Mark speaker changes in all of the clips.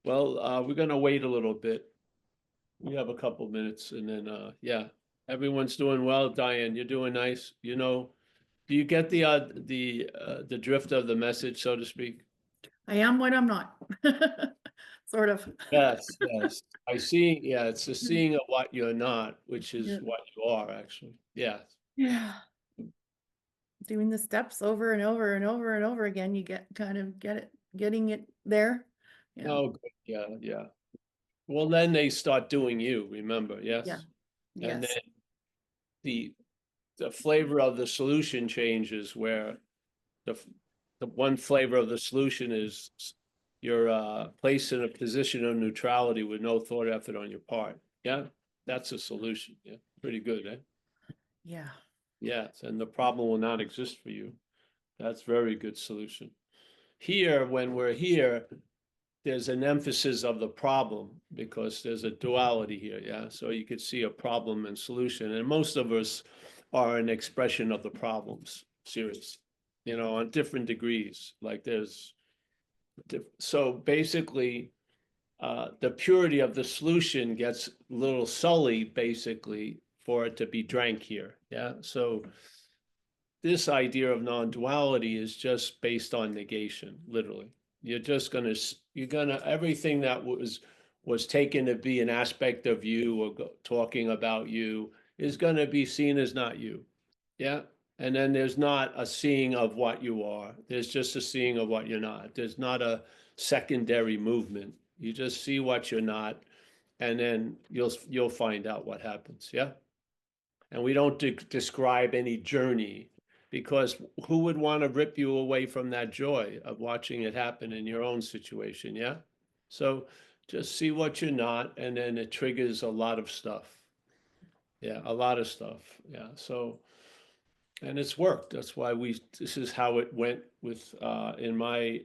Speaker 1: Well, we're gonna wait a little bit. We have a couple minutes and then, yeah, everyone's doing well. Diane, you're doing nice. Do you get the drift of the message, so to speak?
Speaker 2: I am what I'm not. Sort of.
Speaker 1: Yes, yes. I see. Yeah, it's the seeing of what you're not, which
Speaker 2: Yeah.
Speaker 1: is what you are actually. Yeah.
Speaker 2: Yeah. Doing the steps over and over and over and over again, you getting it there. Yeah.
Speaker 1: Oh, good. Yeah, yeah. Well, then they start doing you, remember,
Speaker 2: Yeah.
Speaker 1: yes? And
Speaker 2: Yes.
Speaker 1: then the the flavor of the solution changes where the the one flavor of the solution is you're placed in a position of neutrality with no thought effort on your part. Yeah, that's a solution. Yeah, pretty good, eh?
Speaker 2: Yeah.
Speaker 1: Yes, and the problem will not exist for you. That's very good solution. Here, when we're here, there's an emphasis of the problem because there's a duality here, yeah? So you could see a problem and solution, and most of us are an expression of the problems, serious, on different degrees. Like so basically, the purity of the solution gets a little sullied, basically, for it to be drank here, yeah? So this idea of non-duality is just based on negation, literally. Everything that was taken to be an aspect of you or talking about you is going to be seen as not you. Yeah. And then there's not a seeing of what you are. There's just a seeing of what you're not. There's not a secondary movement. You just see what you're not, and then you'll find out what happens. Yeah. And we don't describe any journey because who would want to rip you away from that joy of watching it happen in your own situation? Yeah. So just see what you're not, and then it triggers a lot of stuff. Yeah, a lot of stuff. Yeah. So, and it's worked. That's why this is how it went with, in my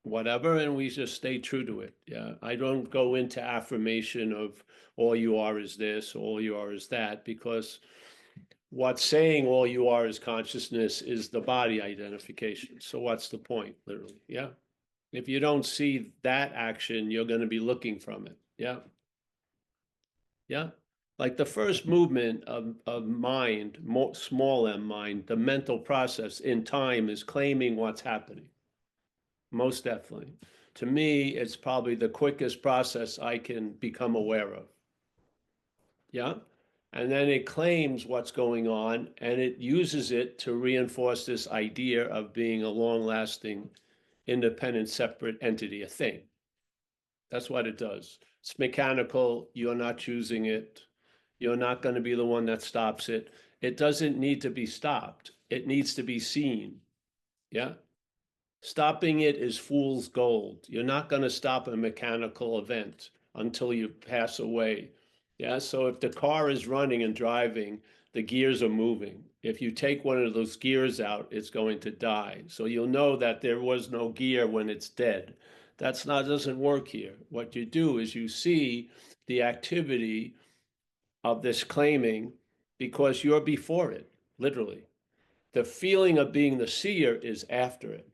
Speaker 1: whatever, and we just stay true to it. Yeah. I don't go into affirmation of all you are is this, all you are is that, because what's saying all you are is consciousness is the body identification. So what's the point, literally? Yeah. If you don't see that action, you're going to be looking from it. Yeah. Yeah. Like the first movement of mind, small m mind, the mental process in time is claiming what's happening. Most definitely. To me, it's probably the quickest process I can become aware of. Yeah. And then it claims what's going on and it uses it to reinforce this idea of being a long lasting, independent, separate entity, a thing. That's what it does. It's mechanical. You're not choosing it. You're not going to be the one that stops it. It doesn't need to be stopped. It needs to be seen. Yeah. Stopping it is fool's gold. You're not going to stop a mechanical event until you pass away. Yeah. So if the car is running and driving, the gears are moving. If you take one of those gears out, it's going to die. So you'll know that there was no gear when it's dead. Doesn't work here. What you do is you see the activity of this claiming because you're before it, literally. The feeling of being the seer is after it.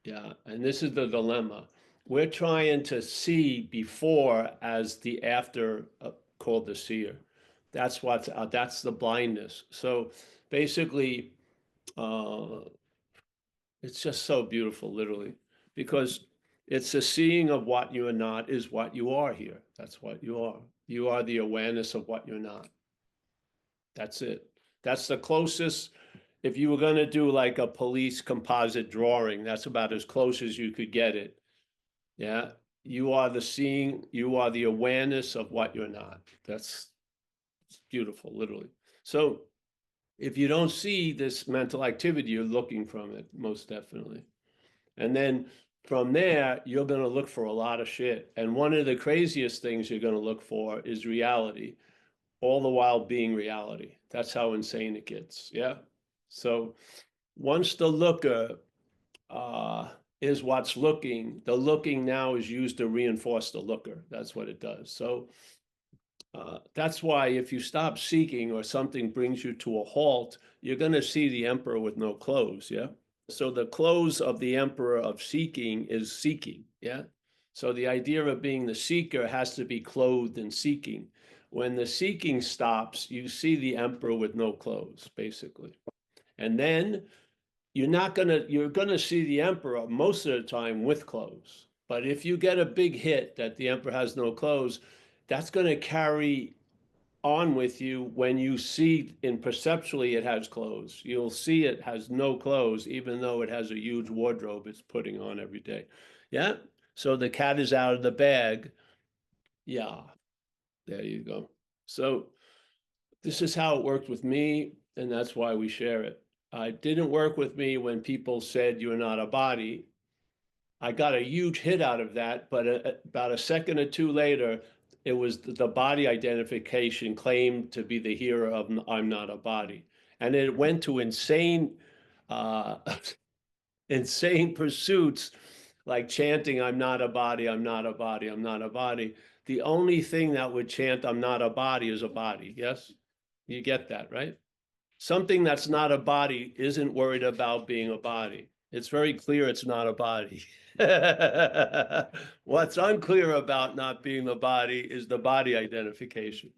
Speaker 1: Yeah, and this is the dilemma. We're trying to see before as the after, called the seer. That's the blindness. So basically, uh, it's just so beautiful, literally, because it's the seeing of what you are not is what you are here. That's what you are. You are the awareness of what you're not. That's it. That's the closest. If you were going to do like a police composite drawing, that's about as close as you could get it. Yeah. You are the seeing, you are the awareness of what you're not. That's beautiful, literally. So if you don't see this mental activity, you're looking from it, most definitely. And then from there, you're going to look for a lot of shit. And one of the craziest things you're going to look for is reality, all the while being reality. That's how insane it gets. Yeah. So once the looker is what's looking, the looking now is used to reinforce the looker. That's what it does. So that's why if you stop seeking or something brings you to a halt, you're going to see the emperor with no clothes. Yeah. So the clothes of the emperor of seeking is seeking. Yeah. So the idea of being the seeker has to be clothed in seeking. When the seeking stops, you see the emperor with no clothes, basically. And then you're gonna see the emperor most of the time with clothes. But if you get a big hit that the emperor has no clothes, that's gonna carry on with you when you see in perceptually it has clothes. You'll see it has no clothes, even though it has a huge wardrobe it's putting on every day. Yeah. So the cat is out of the bag. Yeah, there you go. So this is how it worked with me, and that's why we share it. It didn't work with me when people said you're not a body. I got a huge hit out of that, but about a second or two later, it was the body identification claimed to be the hero of I'm not a body. And it went to insane, uh, insane pursuits like chanting, I'm not a body, I'm not a body, I'm not a body. The only thing that would chant, I'm not a body, is a body. Yes? You get that, right? Something that's not a body isn't worried about being a body. It's very clear it's not a body. What's unclear about not being the body is the body identification.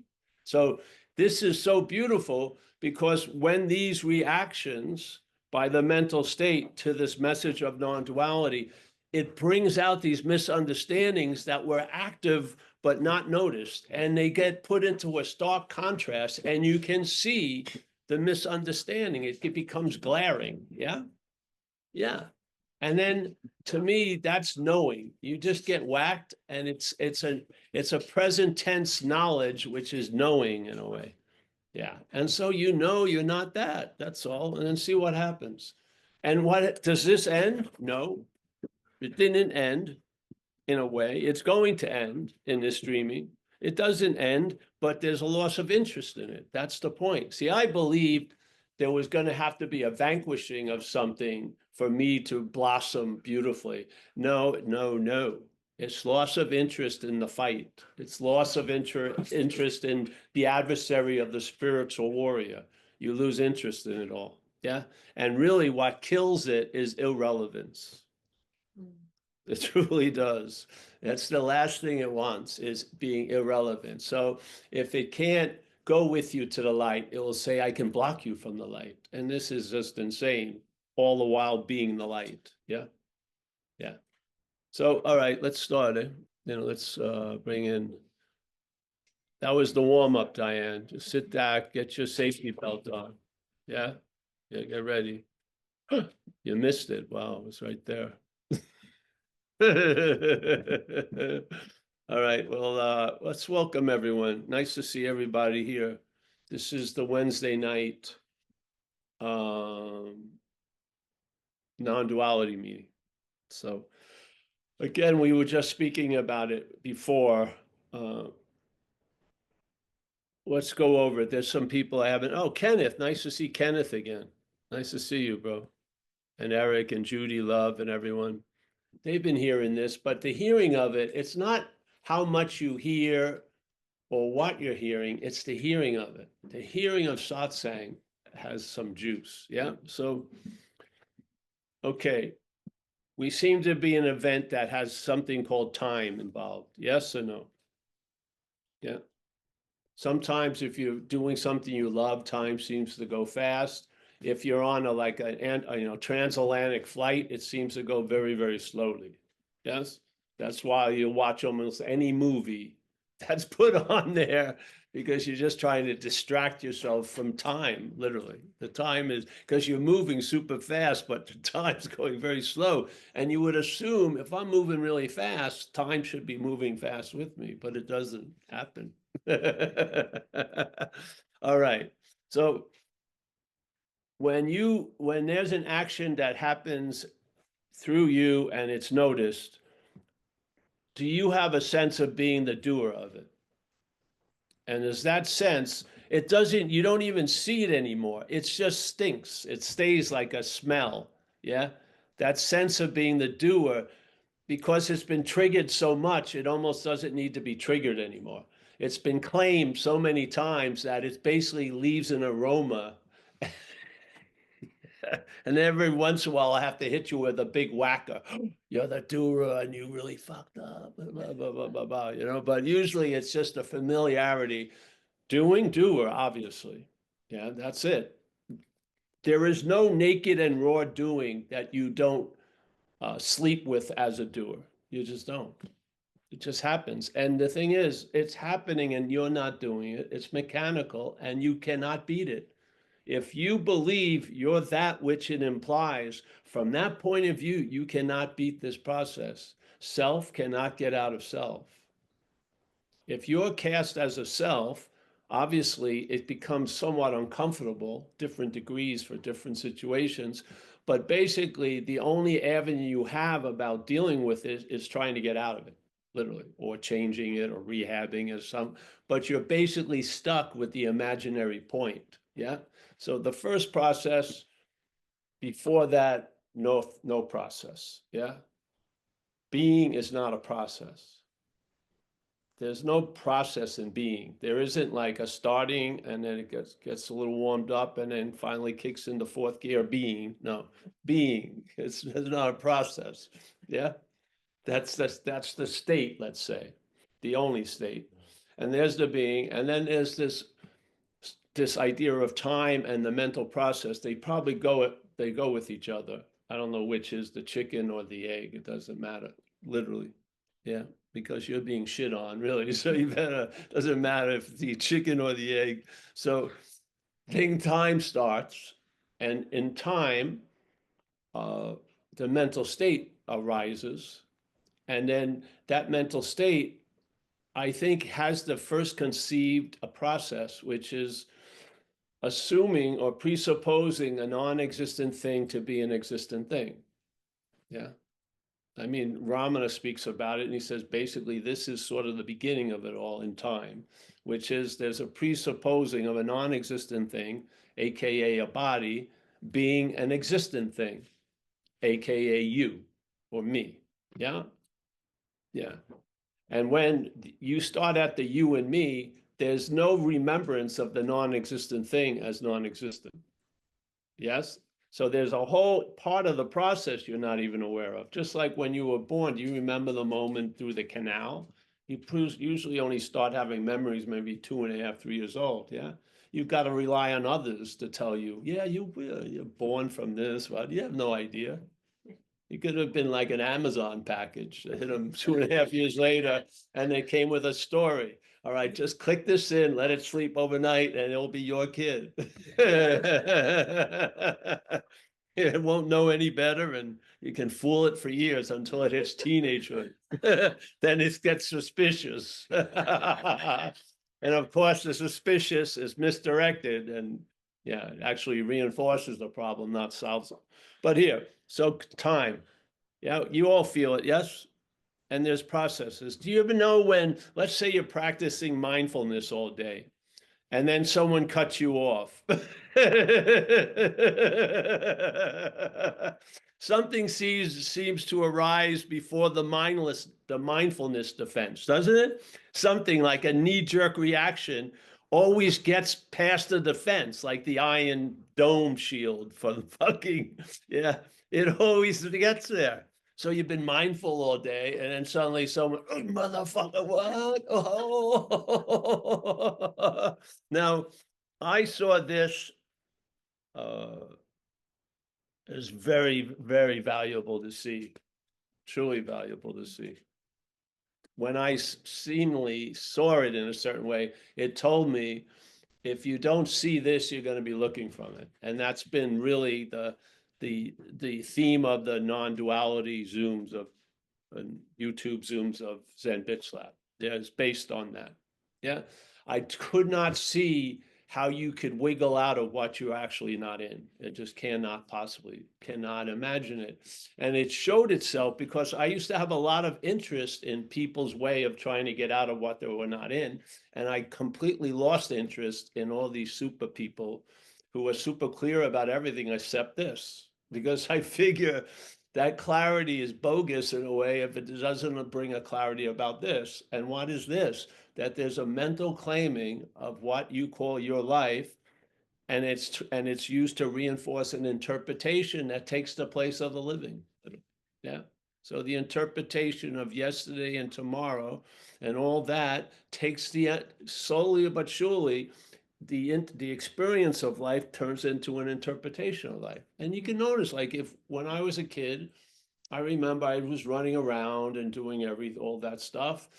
Speaker 1: So this is so beautiful because when these reactions by the mental state to this message of non-duality, it brings out these misunderstandings that were active but not noticed, and they get put into a stark contrast, and you can see the misunderstanding. It becomes glaring. Yeah. Yeah. And then to me, that's knowing. You just get whacked, and it's a present tense knowledge, which is knowing in a way. Yeah. And so you know you're not that. That's all. And then see what happens. And what does this end? No, it didn't end in a way. It's going to end in this dreaming. It doesn't end, but there's a loss of interest in it. That's the point. See, I believed there was going to have to be a vanquishing of something for me to blossom beautifully. No, no, no. It's loss of interest in the fight. It's loss of interest in the adversary of the spiritual warrior. You lose interest in it all. Yeah. And really, what kills it is irrelevance. It truly does. That's the last thing it wants, is being irrelevant. So if it can't go with you to the light, it will say, I can block you from the light. And this is just insane, all the while being the light. Yeah. Yeah. So, all right, let's start it. Let's bring in. That was the warm up, Diane. Just sit back, get your safety belt on. Yeah. Yeah, get ready. You missed it. Wow, it was right there. All right, well, let's welcome everyone. Nice to see everybody here. This is the Wednesday night non-duality meeting. So again, we were just speaking about it before. Let's go over it. There's some people I haven't. Oh, Kenneth, nice to see Kenneth again. Nice to see you, bro. And Eric and Judy Love and everyone. They've been hearing this, but the hearing of it, it's not how much you hear or what you're hearing, it's the hearing of it. The hearing of satsang has some juice. Yeah. So, okay. We seem to be an event that has something called time involved. Yes or no? Yeah. Sometimes if you're doing something you love, time seems to go fast. If you're on a transatlantic flight, it seems to go very, very slowly. Yes. That's why you watch almost any movie that's put on there, because you're just trying to distract yourself from time, literally. The time is because you're moving super fast, but the time's going very slow. And you would assume if I'm moving really fast, time should be moving fast with me, but it doesn't happen. All right. So when there's an action that happens through you and it's noticed, do you have a sense of being the doer of it? And there's that sense, you don't even see it anymore. It just stinks. It stays like a smell. Yeah. That sense of being the doer, because it's been triggered so much, it almost doesn't need to be triggered anymore. It's been claimed so many times that it basically leaves an aroma. And every once in a while, I have to hit you with a big whacker. You're the doer and you really fucked up, blah, blah, blah, blah, blah, you know, but usually it's just a familiarity. Doer, obviously. Yeah, that's it. There is no naked and raw doing that you don't sleep with as a doer. You just don't. It just happens. And the thing is, it's happening and you're not doing it. It's mechanical and you cannot beat it. If you believe you're that which it implies, from that point of view, you cannot beat this process. Self cannot get out of self. If you're cast as a self, obviously it becomes somewhat uncomfortable, different degrees for different situations. But basically, the only avenue you have about dealing with it is trying to get out of it, literally, or changing it or rehabbing it but you're basically stuck with the imaginary point. Yeah. So the first process, before that, no process. Yeah. Being is not a process. There's no process in being. There isn't like a starting and then it gets a little warmed up and then finally kicks into fourth gear. Being, no, being. It's not a process. Yeah, that's the state. Let's say, the only state. And there's the being, and then there's this idea of time and the mental process. They probably go with each other. I don't know which is the chicken or the egg. It doesn't matter, literally. Yeah, because you're being shit on, really. So you better, doesn't matter if it's the chicken or the egg. So time starts, and in time, the mental state arises. And then that mental state, I think, has the first conceived a process, which is assuming or presupposing a non-existent thing to be an existent thing. Yeah. I mean, Ramana speaks about it, and he says basically this is sort of the beginning of it all in time, which is there's a presupposing of a non-existent thing, aka a body, being an existent thing, aka you or me. Yeah. Yeah. And when you start at the you and me, there's no remembrance of the non-existent thing as non-existent. Yes? So there's a whole part of the process you're not even aware of. Just like when you were born, do you remember the moment through the canal? You usually only start having memories maybe 2.5, 3 years old. Yeah. You've got to rely on others to tell you, yeah, you're born from this, but you have no idea. You could have been like an Amazon package that hit them 2.5 years later, and they came with a story. All right, just click this in, let it sleep overnight, and it'll be your kid. It won't know any better, and you can fool it for years until it hits teenagehood. Then it gets suspicious. And of course, the suspicious is misdirected, and yeah, it actually reinforces the problem, not solves it. But here, so time. Yeah, you all feel it, yes? And there's processes. Do you ever know when, let's say you're practicing mindfulness all day, and then someone cuts you off? Something seems to arise before the mindfulness defense, doesn't it? Something like a knee-jerk reaction always gets past the defense, like the Iron Dome shield for the fucking, yeah, it always gets there. So you've been mindful all day, and then suddenly someone, oh, motherfucker, what? Oh. Now, I saw this as very, very valuable to see, truly valuable to see. When I seemingly saw it in a certain way, it told me, if you don't see this, you're going to be looking from it. And that's been really the theme of the non-duality Zooms of and YouTube Zooms of Zen Bitch Lab. Yeah, it's based on that. Yeah, I could not see how you could wiggle out of what you're actually not in. It just cannot imagine it. And it showed itself because I used to have a lot of interest in people's way of trying to get out of what they were not in. And I completely lost interest in all these super people who are super clear about everything except this, because I figure that clarity is bogus in a way if it doesn't bring a clarity about this. And what is this? That there's a mental claiming of what you call your life and it's used to reinforce an interpretation that takes the place of the living. Yeah. So the interpretation of yesterday and tomorrow and all that takes the slowly but surely the experience of life turns into an interpretation of life. And you can notice, like, if when I was a kid, I remember I was running around and doing all that stuff,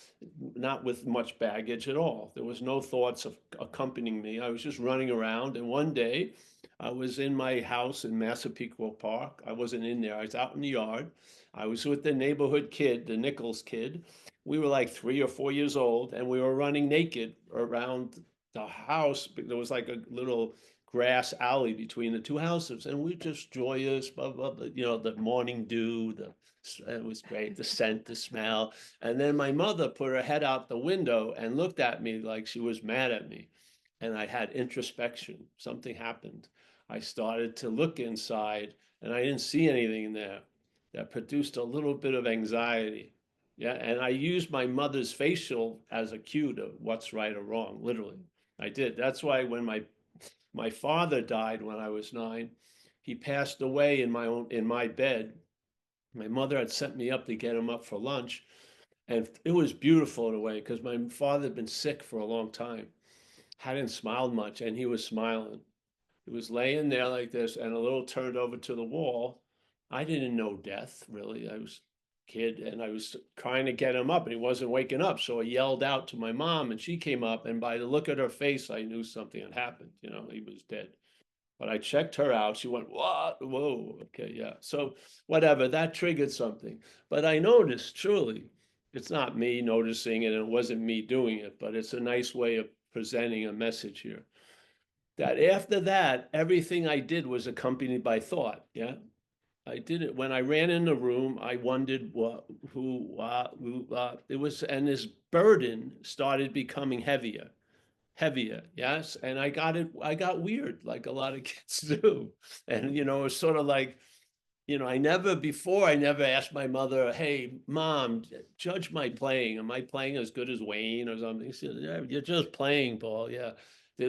Speaker 1: not with much baggage at all. There was no thoughts of accompanying me. I was just running around. And one day I was in my house in Massapequa Park. I wasn't in there. I was out in the yard. I was with the neighborhood kid, the Nichols kid. We were like 3 or 4 years old, and we were running naked around the house. There was like a little grass alley between the two houses, and we just joyous, blah, blah, blah, the morning dew, it was great, the scent, the smell. And then my mother put her head out the window and looked at me like she was mad at me. And I had introspection. Something happened. I started to look inside, and I didn't see anything in there. That produced a little bit of anxiety. Yeah, and I used my mother's facial as a cue to what's right or wrong, literally. I did. That's why when my father died when I was 9. He passed away in my bed. My mother had sent me up to get him up for lunch, and it was beautiful in a way because my father had been sick for a long time, hadn't smiled much, and he was smiling. He was laying there like this and a little turned over to the wall. I didn't know death, really. I was a kid, and I was trying to get him up, and he wasn't waking up. So I yelled out to my mom, and she came up, and by the look at her face, I knew something had happened. He was dead. But I checked her out. She went, "What? Whoa, okay, yeah." So whatever, that triggered something. But I noticed, truly, it's not me noticing it, and it wasn't me doing it, but it's a nice way of presenting a message here. That after that, everything I did was accompanied by thought. Yeah. I did it when I ran in the room. I wondered it was, and this burden started becoming heavier, heavier. Yes. And I got weird, like a lot of kids do. And, it's sort of like, I never asked my mother, "Hey, mom, judge my playing. Am I playing as good as Wayne or something?" She said, "Yeah, you're just playing, Paul." Yeah. There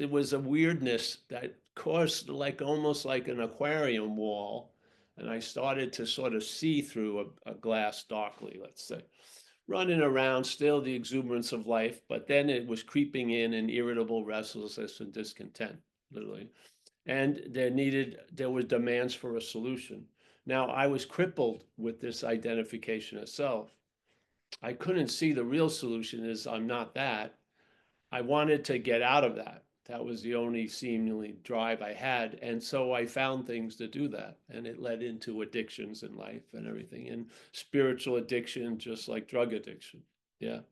Speaker 1: was a weirdness that caused like almost like an aquarium wall. And I started to sort of see through a glass darkly, let's say, running around, still the exuberance of life, but then it was creeping in irritable restlessness and discontent, literally. And there was demands for a solution. Now, I was crippled with this identification of self. I couldn't see the real solution is I'm not that. I wanted to get out of that. That was the only seemingly drive I had. And so I found things to do that. And it led into addictions in life and everything, and spiritual addiction, just like drug addiction. Yeah.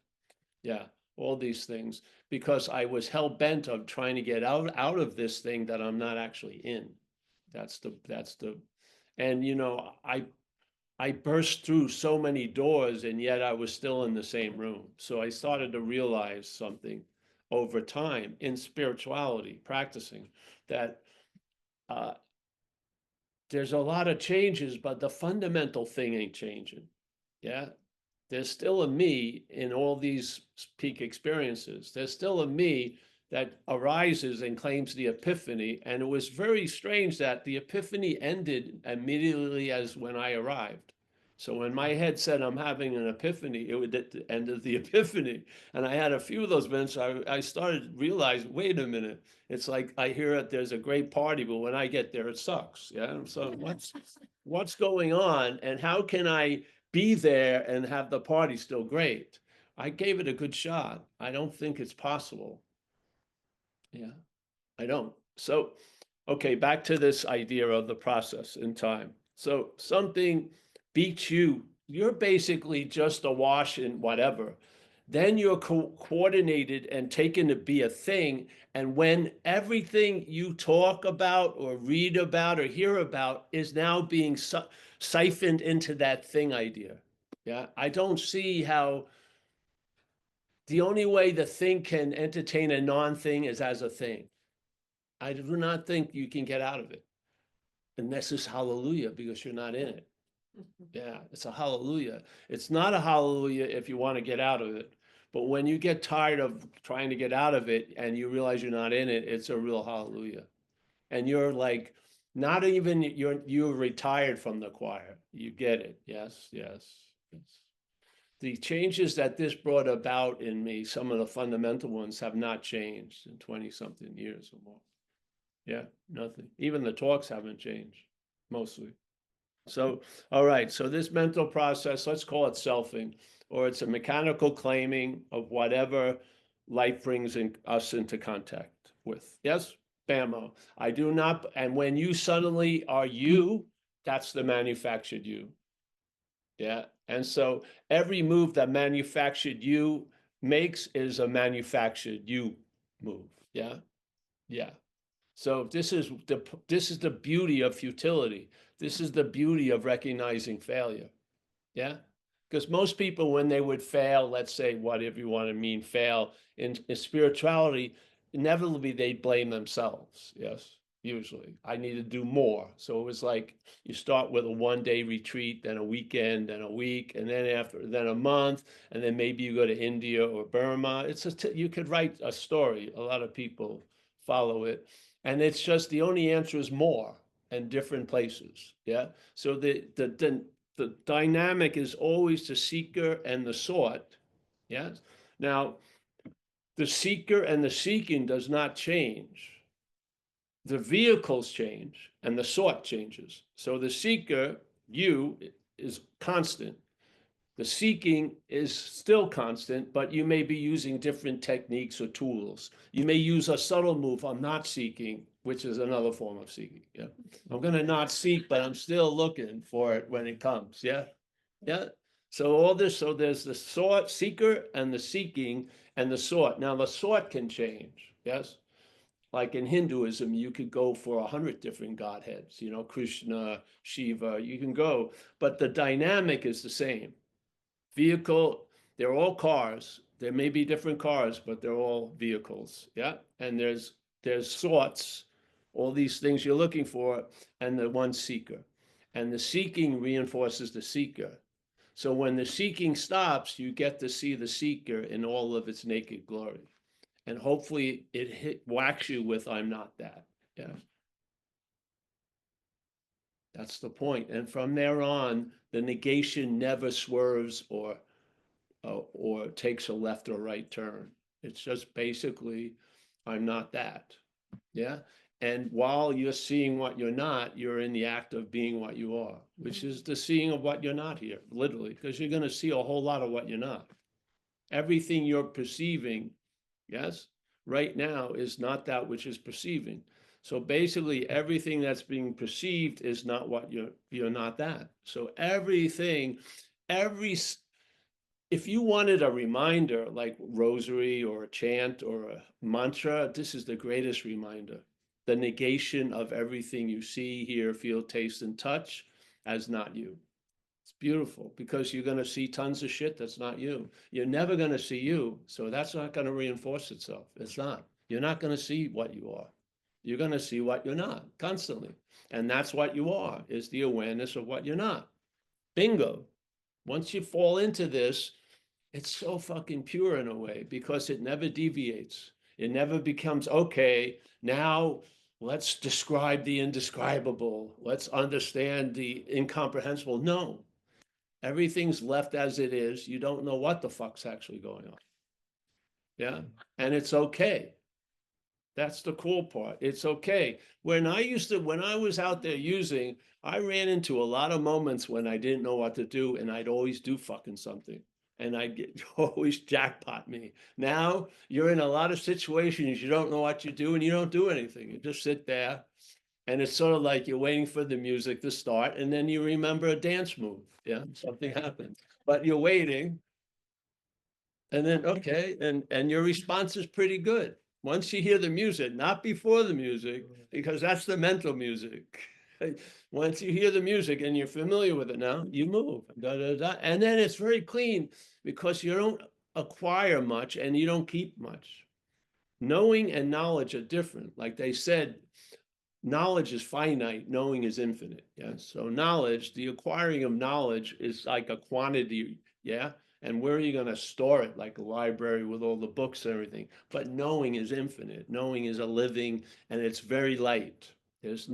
Speaker 1: Yeah. All these things, because I was hell bent on trying to get out of this thing that I'm not actually in. And I burst through so many doors, and yet I was still in the same room. So I started to realize something over time in spirituality, practicing, that uh, there's a lot of changes, but the fundamental thing ain't changing. Yeah. There's still a me in all these peak experiences. There's still a me that arises and claims the epiphany. And it was very strange that the epiphany ended immediately as when I arrived. So when my head said I'm having an epiphany, it would at the end of the epiphany. And I had a few of those events. I started realizing, wait a minute, it's like I hear it, there's a great party, but when I get there, it sucks. Yeah. So what's going on, and how can I be there and have the party still great? I gave it a good shot. I don't think it's possible. Yeah, I don't. So, okay, back to this idea of the process in time. So something beats you, you're basically just awash in whatever. Then you're coordinated and taken to be a thing. And when everything you talk about or read about or hear about is now being siphoned into that thing idea. Yeah, I don't see how the only way the thing can entertain a non-thing is as a thing. I do not think you can get out of it. And this is hallelujah because you're not in it. Yeah, it's a hallelujah. It's not a hallelujah if you want to get out of it. But when you get tired of trying to get out of it and you realize you're not in it, it's a real hallelujah. and you're like, not even, you're retired from the choir. You get it. Yes, yes, yes. The changes that this brought about in me, some of the fundamental ones, have not changed in 20-something years or more. Yeah, nothing. Even the talks haven't changed, mostly. So, all right, so this mental process, let's call it selfing, or it's a mechanical claiming of whatever life brings us into contact with. Yes, Bamo. I do not, and when you suddenly are you, that's the manufactured you. Yeah, and so every move that manufactured you makes is a manufactured you move. Yeah, yeah. So this is the beauty of futility. This is the beauty of recognizing failure. Yeah. Because most people, when they would fail, let's say, whatever you want to mean, fail in spirituality, inevitably they'd blame themselves. Yes, usually. I need to do more. So it was like you start with a 1-day retreat, then a weekend, then a week, and then a month, and then maybe you go to India or Burma. You could write a story. A lot of people follow it. And it's just the only answer is more and different places. Yeah. So the dynamic is always the seeker and the sought. Yes. Now, the seeker and the seeking does not change. The vehicles change and the sought changes. So the seeker, you, is constant. The seeking is still constant, but you may be using different techniques or tools. You may use a subtle move. I'm not seeking, which is another form of seeking. Yeah. I'm going to not seek, but I'm still looking for it when it comes. Yeah. Yeah. So all this, so there's the sought, seeker, and the seeking, and the sought. Now the sought can change. Yes. Like in Hinduism, you could go for 100 different godheads, Krishna, Shiva, you can go, but the dynamic is the same. Vehicle, they're all cars. There may be different cars, but they're all vehicles. Yeah. And there's sorts, all these things you're looking for, and the one seeker. And the seeking reinforces the seeker. So when the seeking stops, you get to see the seeker in all of its naked glory. And hopefully it whacks you with, I'm not that. Yeah. That's the point. And from there on, the negation never swerves or takes a left or right turn. It's just basically, I'm not that. Yeah. And while you're seeing what you're not, you're in the act of being what you are, which is the seeing of what you're not here, literally, because you're going to see a whole lot of what you're not. Everything you're perceiving, yes, right now is not that which is perceiving. So basically, everything that's being perceived is not what you're not that. So everything, if you wanted a reminder like rosary or a chant or a mantra, this is the greatest reminder. The negation of everything you see, hear, feel, taste, and touch as not you. It's beautiful because you're going to see tons of shit that's not you. You're never going to see you. So that's not going to reinforce itself. It's not. You're not going to see what you are. You're going to see what you're not constantly. And that's what you are, is the awareness of what you're not. Bingo. Once you fall into this, it's so fucking pure in a way because it never deviates. It never becomes, okay, now let's describe the indescribable. Let's understand the incomprehensible. No, everything's left as it is. You don't know what the fuck's actually going on. Yeah. And it's okay. That's the cool part. It's okay. When I was out there using, I ran into a lot of moments when I didn't know what to do, and I'd always do fucking something. And I'd get always jackpot me. Now you're in a lot of situations you don't know what you do, and you don't do anything. You just sit there, and it's sort of like you're waiting for the music to start, and then you remember a dance move. Yeah, something happened, but you're waiting, and then okay, and your response is pretty good. Once you hear the music, not before the music, because that's the mental music. Once you hear the music and you're familiar with it now, you move. Da, da, da. And then it's very clean because you don't acquire much and you don't keep much. Knowing and knowledge are different. Like they said, knowledge is finite, knowing is infinite. Yeah. So knowledge, the acquiring of knowledge is like a quantity. Yeah. And where are you going to store it? Like a library with all the books and everything. But knowing is infinite. Knowing is a living, and it's very light. There's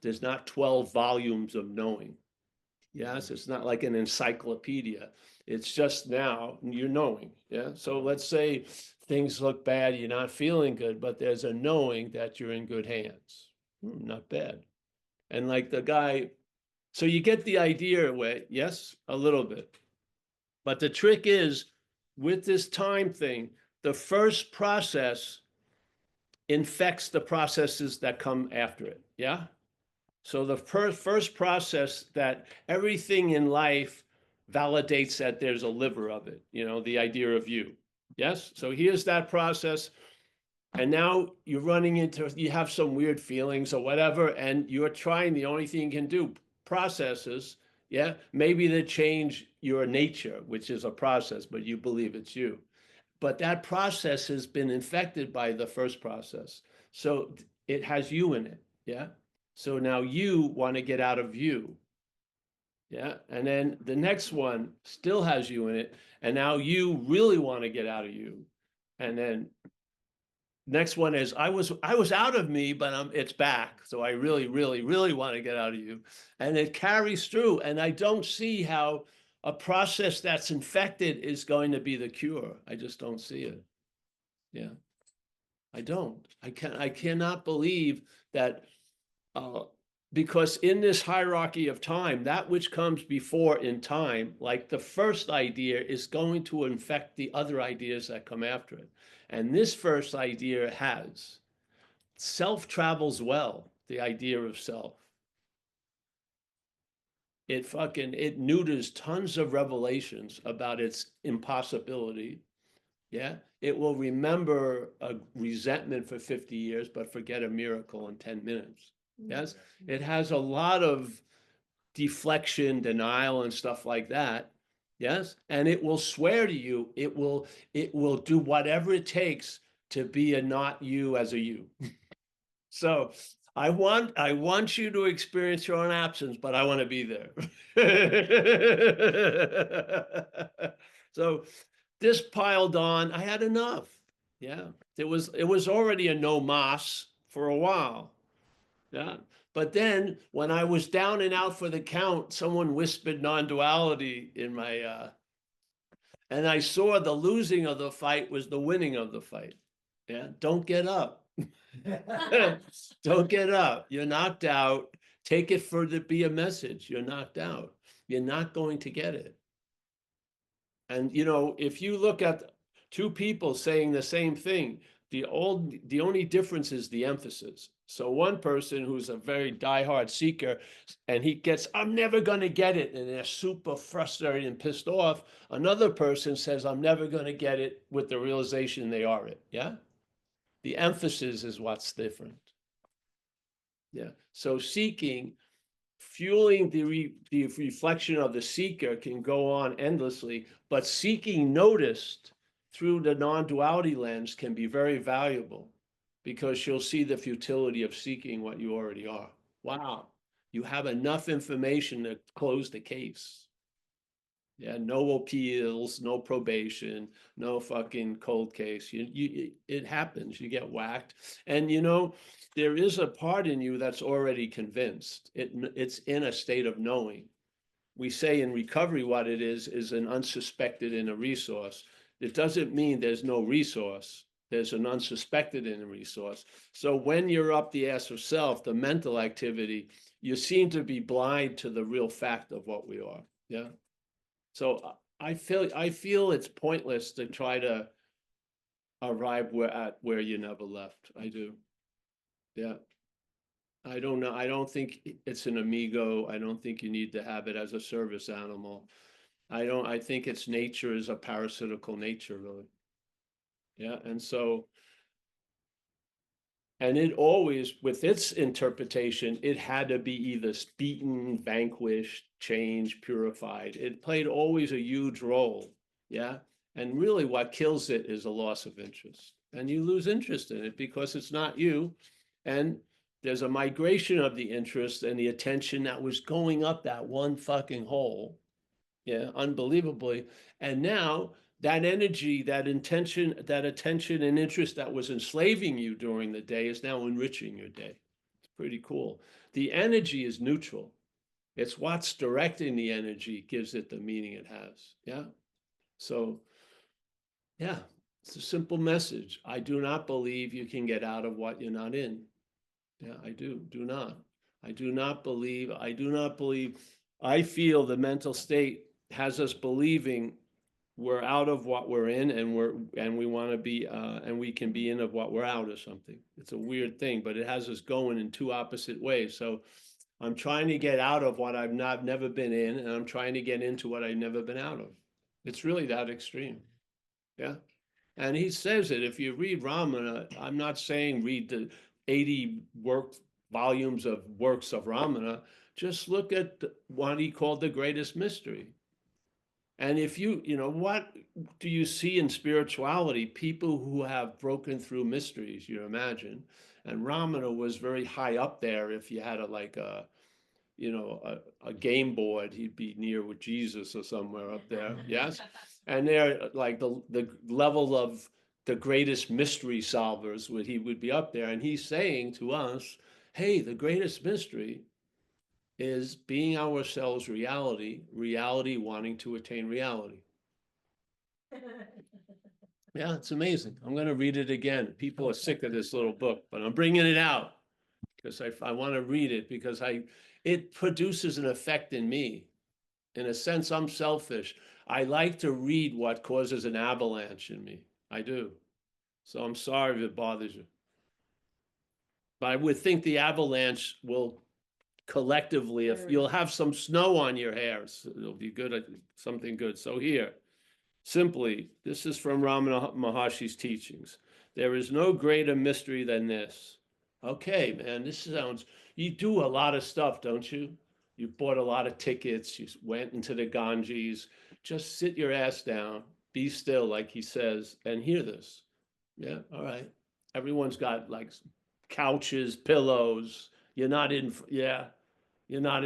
Speaker 1: there's not 12 volumes of knowing. Yes, it's not like an encyclopedia. It's just now you're knowing. Yeah. So let's say things look bad, you're not feeling good, but there's a knowing that you're in good hands. Not bad. And like the guy, so you get the idea away. Yes, a little bit. But the trick is with this time thing, the first process infects the processes that come after it. Yeah. So the first process that everything in life validates that there's a liver of it, the idea of you. Yes. So here's that process. And now you're running into, you have some weird feelings or whatever, and you're trying, the only thing you can do, processes, yeah, maybe to change your nature, which is a process, but you believe it's you. But that process has been infected by the first process. So it has you in it, yeah? So now you want to get out of you, yeah? And then the next one still has you in it, and now you really want to get out of you. And then next one is I was out of me, but it's back. So I really, really, really want to get out of you. And it carries through. And I don't see how a process that's infected is going to be the cure. I just don't see it. Yeah. I don't. I cannot believe that because in this hierarchy of time, that which comes before in time, like the first idea is going to infect the other ideas that come after it. And this first idea has self travels well, the idea of self. It neuters tons of revelations about its impossibility. Yeah. It will remember a resentment for 50 years, but forget a miracle in 10 minutes. Yes. It has a lot of deflection, denial, and stuff like that. Yes. And it will swear to you, it will do whatever it takes to be a not you as a you. So I want you to experience your own absence, but I want to be there. So this piled on, I had enough. Yeah. It was already a no mas for a while. Yeah. But then when I was down and out for the count, someone whispered non-duality in my and I saw the losing of the fight was the winning of the fight. Yeah. Don't get up. Don't get up. You're knocked out. Take it for to be a message. You're knocked out. You're not going to get it. And if you look at two people saying the same thing, the only difference is the emphasis. So one person who's a very diehard seeker, and he gets, I'm never going to get it, and they're super frustrated and pissed off. Another person says, I'm never going to get it, with the realization they are it. Yeah. The emphasis is what's different. Yeah. So seeking, fueling the reflection of the seeker can go on endlessly, but seeking noticed through the non-duality lens can be very valuable, because you'll see the futility of seeking what you already are. Wow. You have enough information to close the case. Yeah, no appeals, no probation, no fucking cold case. It happens. You get whacked, and there is a part in you that's already convinced. It's in a state of knowing. We say in recovery what it is an unsuspected inner resource. It doesn't mean there's no resource. There's an unsuspected inner resource. So when you're up the ass of self, the mental activity, you seem to be blind to the real fact of what we are. Yeah. So I feel it's pointless to try to arrive where you never left. I do. Yeah. I don't know. I don't think it's an amigo. I don't think you need to have it as a service animal. I think its nature is a parasitical nature, really. Yeah. And it always, with its interpretation, it had to be either beaten, vanquished, changed, purified. It played always a huge role. Yeah. And really what kills it is a loss of interest. And you lose interest in it because it's not you. And there's a migration of the interest and the attention that was going up that one fucking hole. Yeah, unbelievably. And now that energy, that intention, that attention and interest that was enslaving you during the day is now enriching your day. It's pretty cool. The energy is neutral. It's what's directing the energy gives it the meaning it has. Yeah. So, yeah, it's a simple message. I do not believe you can get out of what you're not in. Yeah, I do not. I do not believe, I feel the mental state has us believing we're out of what we're in, and we want to be, and we can be in of what we're out of something. It's a weird thing, but it has us going in two opposite ways. So I'm trying to get out of what I've never been in, and I'm trying to get into what I've never been out of. It's really that extreme. Yeah. And he says it, if you read Ramana, I'm not saying read the 80 volumes of works of Ramana, just look at what he called the greatest mystery. And if you know, what do you see in spirituality? People who have broken through mysteries, you imagine. And Ramana was very high up there. If you had a game board, he'd be near with Jesus or somewhere up there. Yes. And they're like the level of the greatest mystery solvers, he would be up there. And he's saying to us, hey, the greatest mystery is being ourselves reality wanting to attain reality. Yeah, it's amazing. I'm going to read it again. People are sick of this little book, but I'm bringing it out because I want to read it because it produces an effect in me. In a sense, I'm selfish. I like to read what causes an avalanche in me. I do. So I'm sorry if it bothers you. But I would think the avalanche will collectively, if you'll have some snow on your hairs, it'll be good, something good. So here, simply, this is from Ramana Maharshi's teachings. There is no greater mystery than this. Okay, man, this sounds, you do a lot of stuff, don't you? You bought a lot of tickets, you went into the Ganges. Just sit your ass down, be still, like he says, and hear this. Yeah, all right. Everyone's got like couches, pillows. You're not in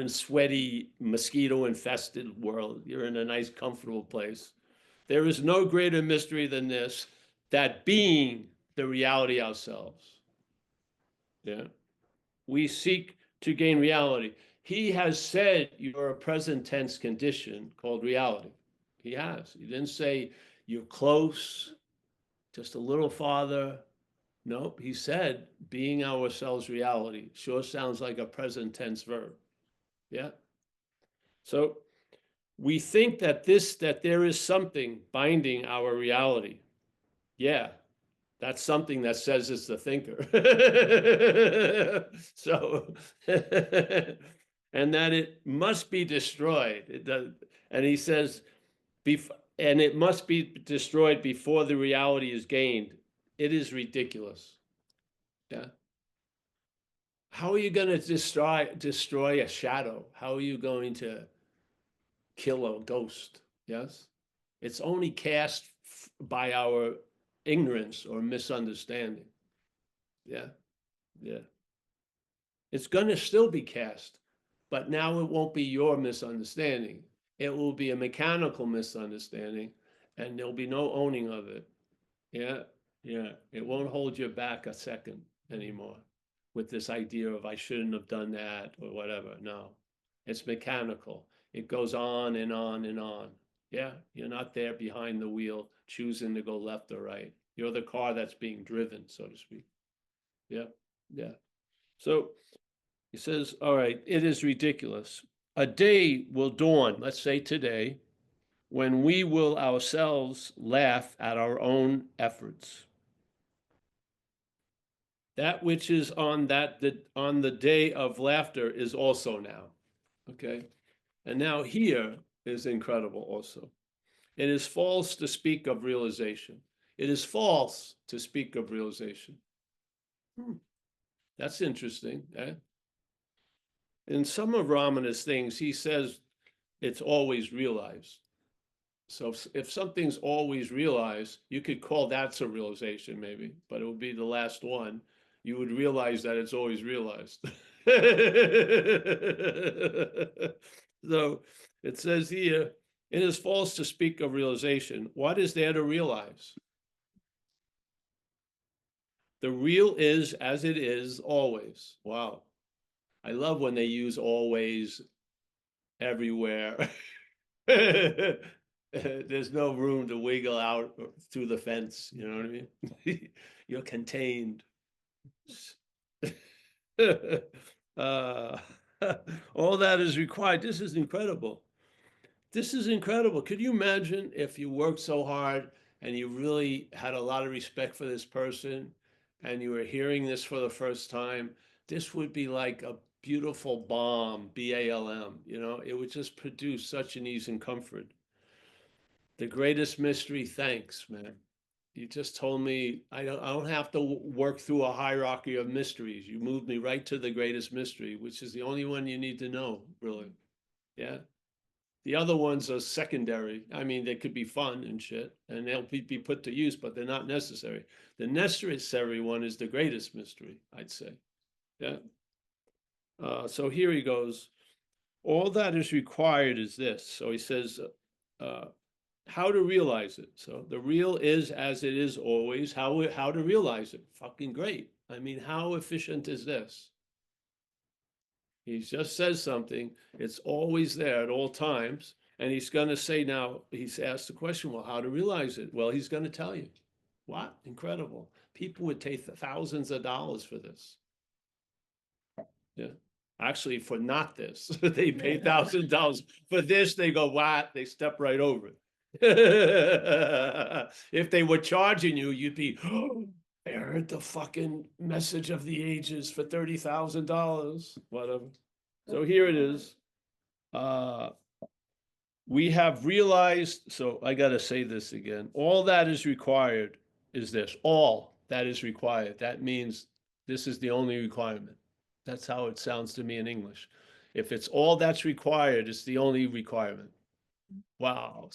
Speaker 1: sweaty, mosquito-infested world. You're in a nice, comfortable place. There is no greater mystery than this, that being the reality ourselves. Yeah. We seek to gain reality. He has said you're a present tense condition called reality. He has. He didn't say you're close, just a little farther. Nope. He said being ourselves reality. Sure sounds like a present tense verb. Yeah. So we think that there is something binding our reality. Yeah, that's something that says it's the thinker. So, and that it must be destroyed. And he says, and it must be destroyed before the reality is gained. It is ridiculous. Yeah. How are you going to destroy a shadow? How are you going to kill a ghost? Yes. It's only cast by our ignorance or misunderstanding. Yeah. Yeah. It's going to still be cast, but now it won't be your misunderstanding. It will be a mechanical misunderstanding, and there'll be no owning of it. Yeah. Yeah. It won't hold you back a second anymore with this idea of I shouldn't have done that or whatever. No, it's mechanical. It goes on and on and on. Yeah, you're not there behind the wheel choosing to go left or right. You're the car that's being driven, so to speak. Yeah, yeah. So he says, all right, it is ridiculous. A day will dawn, let's say today, when we will ourselves laugh at our own efforts. That which is on the day of laughter is also now. Okay. And now here is incredible also. It is false to speak of realization. It is false to speak of realization. That's interesting. Eh? In some of Ramana's things, he says it's always realized. So if something's always realized, you could call that a realization maybe, but it would be the last one. You would realize that it's always realized. So it says here, it is false to speak of realization. What is there to realize? The real is as it is always. Wow. I love when they use always everywhere. There's no room to wiggle out through the fence, you know what I mean? You're contained. uh, all that is required. This is incredible. This is incredible. Could you imagine if you worked so hard and you really had a lot of respect for this person and you were hearing this for the first time? This would be like a beautiful balm, BALM, you know, it would just produce such an ease and comfort. The greatest mystery, thanks, man. You just told me I don't have to work through a hierarchy of mysteries. You moved me right to the greatest mystery, which is the only one you need to know, really. Yeah. The other ones are secondary. I mean, they could be fun and shit, and they'll be put to use, but they're not necessary. The necessary one is the greatest mystery, I'd say. Yeah. So here he goes. All that is required is this. So he says, how to realize it. So the real is as it is always. How to realize it? Fucking great. I mean, how efficient is this? He just says something. It's always there at all times. And he's going to say now, he's asked the question, well, how to realize it? Well, he's going to tell you. What? Incredible. People would take thousands of dollars for this. Yeah. Actually, for not this, they pay $1,000. For this, they go, what? They step right over it. If they were charging you, you'd be, oh, I heard the fucking message of the ages for $30,000. Whatever. So here it is. We have realized, so I got to say this again. All that is required is this. All that is required. That means this is the only requirement. That's how it sounds to me in English. If it's all that's required, it's the only requirement. Wow.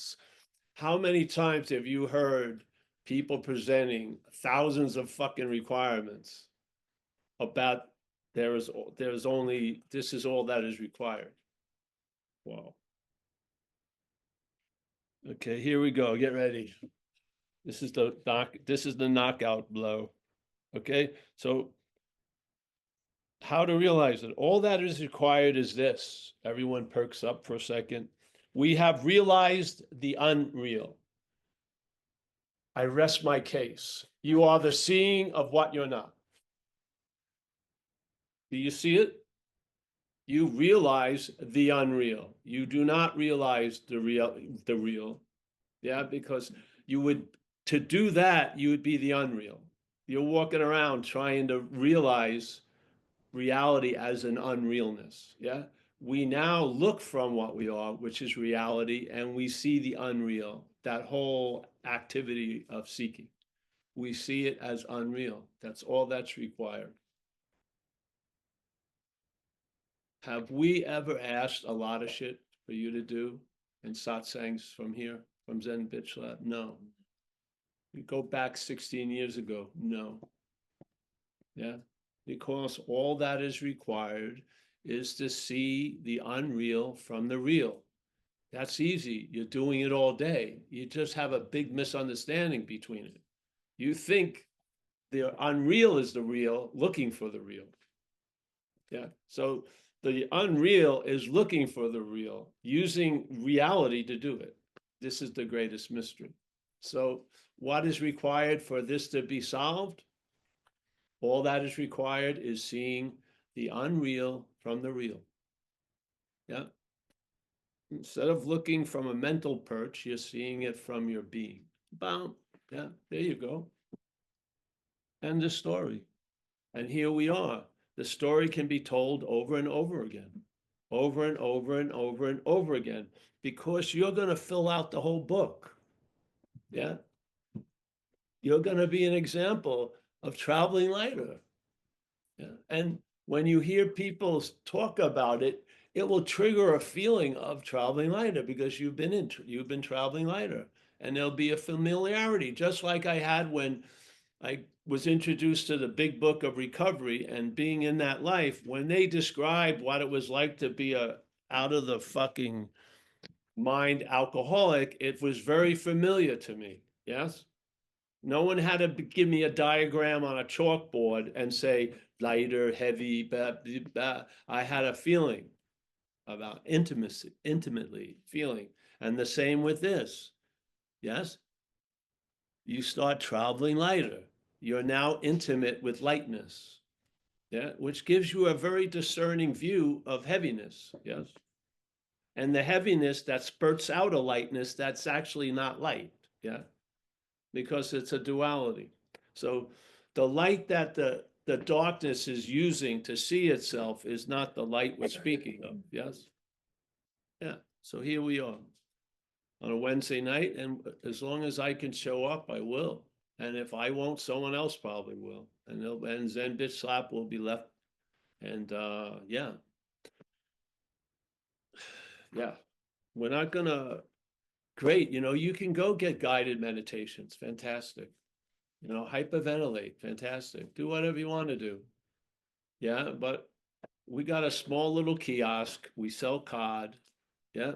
Speaker 1: How many times have you heard people presenting thousands of fucking requirements about there's only, this is all that is required? Wow. Okay, here we go. Get ready. This is the knockout blow. Okay, so how to realize it? All that is required is this. Everyone perks up for a second. We have realized the unreal. I rest my case. You are the seeing of what you're not. Do you see it? You realize the unreal. You do not realize the real. Yeah, because you would, to do that, you would be the unreal. You're walking around trying to realize reality as an unrealness. Yeah. We now look from what we are, which is reality, and we see the unreal, that whole activity of seeking. We see it as unreal. That's all that's required. Have we ever asked a lot of shit for you to do in satsangs from here, from Zen Bitch Lab? No. You go back 16 years ago? No. Yeah. Because all that is required is to see the unreal from the real. That's easy. You're doing it all day. You just have a big misunderstanding between it. You think the unreal is the real, looking for the real. Yeah. So the unreal is looking for the real, using reality to do it. This is the greatest mystery. So what is required for this to be solved? All that is required is seeing the unreal from the real. Yeah. Instead of looking from a mental perch, you're seeing it from your being. Boom. Yeah, there you go. End the story. And here we are. The story can be told over and over again, over and over and over and over again, because you're going to fill out the whole book. Yeah. You're going to be an example of traveling lighter. Yeah. And when you hear people talk about it, it will trigger a feeling of traveling lighter because you've been traveling lighter, and there'll be a familiarity, just like I had when I was introduced to the big book of recovery and being in that life. When they described what it was like to be a out of the fucking mind alcoholic, it was very familiar to me. Yes. No one had to give me a diagram on a chalkboard and say lighter, heavy, blah, blah, blah. I had a feeling about intimacy, intimately feeling. And the same with this. Yes? You start traveling lighter. You're now intimate with lightness. Yeah, which gives you a very discerning view of heaviness. Yes. And the heaviness that spurts out a lightness that's actually not light. Yeah. Because it's a duality. So the light that the darkness is using to see itself is not the light we're speaking of. Yes. Yeah. So here we are on a Wednesday night, and as long as I can show up, I will. And if I won't, someone else probably will. And Zen Bitch Slap will be left. And yeah. Yeah. We're not gonna, great, you can go get guided meditations, fantastic. Hyperventilate, fantastic. Do whatever you want to do. Yeah, but we got a small little kiosk. We sell cod. Yeah.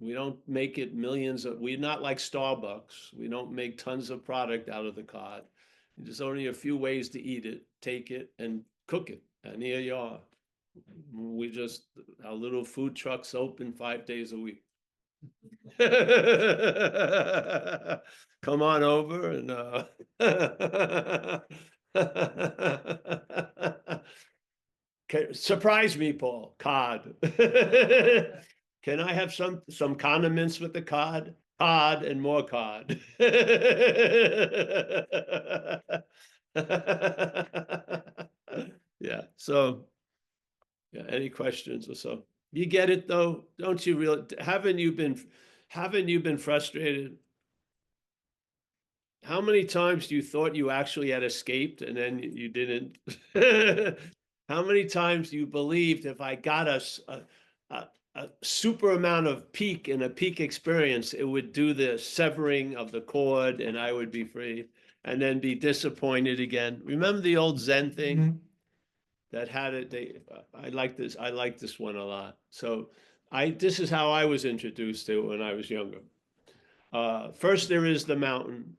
Speaker 1: We don't make it millions of, we're not like Starbucks. We don't make tons of product out of the cod. There's only a few ways to eat it, take it, and cook it. And here you are. Our little food truck's open 5 days a week. Come on over and surprise me, Paul. Cod. Can I have some condiments with the cod? Cod and more cod. Yeah. So, yeah. Any questions or so? You get it though, don't you? Really? Haven't you been frustrated? How many times you thought you actually had escaped and then you didn't? How many times you believed if I got a super amount of peak in a peak experience, it would do the severing of the cord and I would be free, and then be disappointed again? Remember the old Zen thing that had it? I like this one a lot. So this is how I was introduced to it when I was younger. First there is the mountain.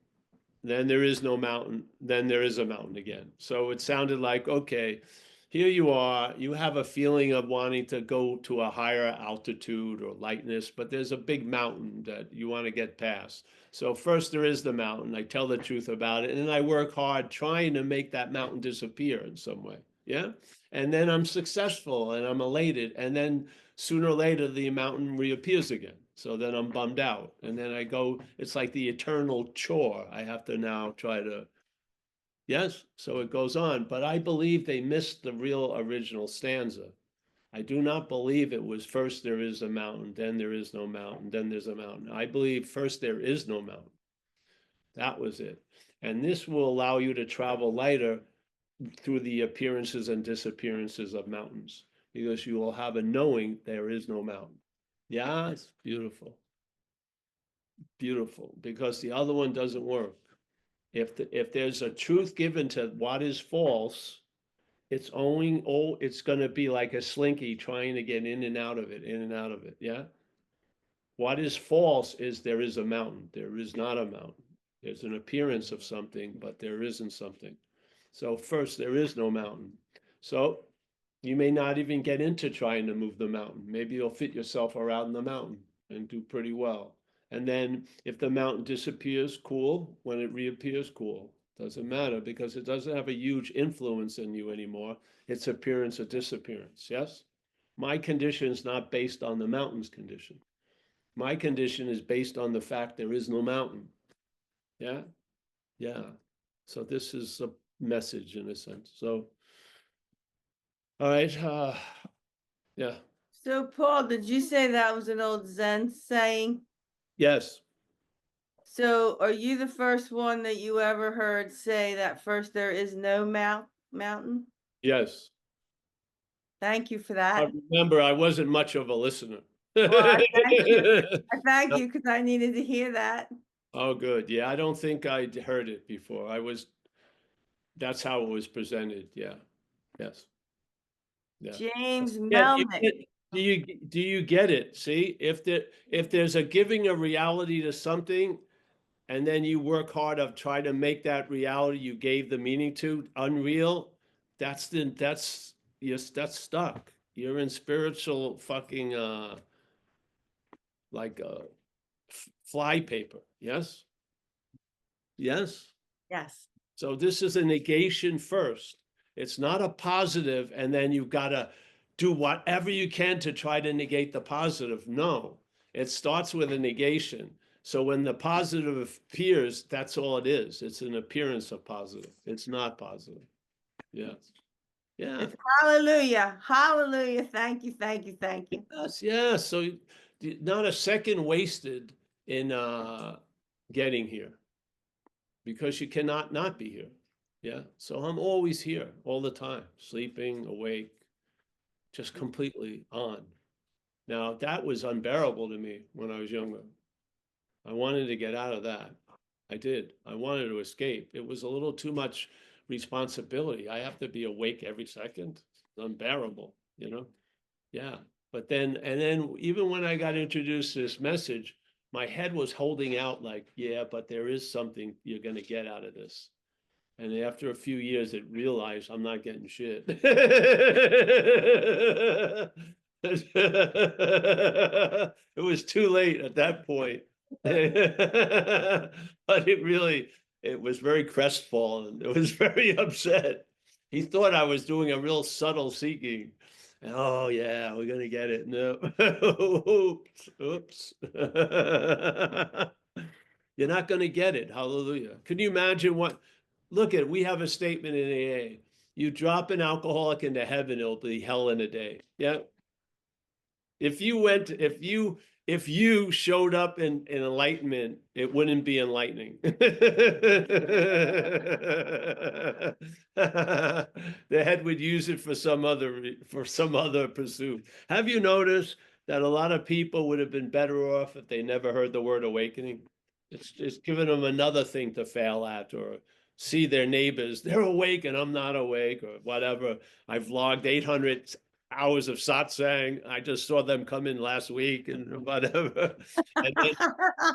Speaker 1: Then there is no mountain, then there is a mountain again. So it sounded like, okay, here you are, you have a feeling of wanting to go to a higher altitude or lightness, but there's a big mountain that you want to get past. So first there is the mountain, I tell the truth about it, and then I work hard trying to make that mountain disappear in some way. Yeah. And then I'm successful and I'm elated. And then sooner or later, the mountain reappears again. So then I'm bummed out. And then I go, it's like the eternal chore. I have to now try to, yes. So it goes on. But I believe they missed the real original stanza. I do not believe it was first there is a mountain, then there is no mountain, then there's a mountain. I believe first there is no mountain. That was it. And this will allow you to travel lighter through the appearances and disappearances of mountains, because you will have a knowing there is no mountain. Yeah, it's beautiful. Beautiful, because the other one doesn't work. If there's a truth given to what is false, it's going to be like a slinky trying to get in and out of it, in and out of it. Yeah. What is false is there is a mountain. There is not a mountain. There's an appearance of something, but there isn't something. So first, there is no mountain. So you may not even get into trying to move the mountain. Maybe you'll fit yourself around the mountain and do pretty well. And then if the mountain disappears, cool. When it reappears, cool. Doesn't matter, because it doesn't have a huge influence in you anymore. It's appearance or disappearance. Yes? My condition is not based on the mountain's condition. My condition is based on the fact there is no mountain. Yeah? Yeah. So this is a message in a sense. So, all right. Yeah.
Speaker 3: So, Paul, did you say that was an old Zen saying?
Speaker 1: Yes.
Speaker 3: So, are you the first one that you ever heard say that first there is no mountain?
Speaker 1: Yes.
Speaker 3: Thank you for
Speaker 1: I
Speaker 3: that.
Speaker 1: remember I wasn't much of a listener.
Speaker 3: Well, I thank you. I thank you because I needed to hear that.
Speaker 1: Oh, good. Yeah, I don't think I'd heard it before. That's how it was presented. Yeah. Yes. Yeah.
Speaker 3: James
Speaker 1: Yeah,
Speaker 3: Melnick.
Speaker 1: do you get it? See, if there's a giving a reality to something, and then you work hard of try to make that reality you gave the meaning to unreal, that's stuck. You're in spiritual fucking like fly paper. Yes. Yes.
Speaker 3: Yes.
Speaker 1: So this is a negation first. It's not a positive, and then you've got to do whatever you can to try to negate the positive. No, it starts with a negation. So when the positive appears, that's all it is. It's an appearance of positive. It's not positive. Yes. Yeah.
Speaker 3: It's hallelujah. Hallelujah. Thank you. Thank you. Thank you.
Speaker 1: Yes. Yeah. So not a second wasted in getting here, because you cannot not be here. Yeah. So I'm always here all the time, sleeping, awake, just completely on. Now, that was unbearable to me when I was younger. I wanted to get out of that. I did. I wanted to escape. It was a little too much responsibility. I have to be awake every second. It's unbearable, you know? Yeah. But then, and then even when I got introduced to this message, my head was holding out like, yeah, but there is something you're going to get out of this. And after a few years, it realized I'm not getting shit. It was too late at that point. But it was very crestfallen. It was very upset. He thought I was doing a real subtle seeking. Oh yeah, we're gonna get it. No, oops. You're not gonna get it. Hallelujah. Can you imagine what? Look at, we have a statement in AA. You drop an alcoholic into heaven, it'll be hell in a day. Yeah. If you showed up in enlightenment, it wouldn't be enlightening. The head would use it for some other pursuit. Have you noticed that a lot of people would have been better off if they never heard the word awakening? It's given them another thing to fail at, or see their neighbors, they're awake and I'm not awake, or whatever. I've logged 800 hours of satsang. I just saw them come in last week and whatever. And then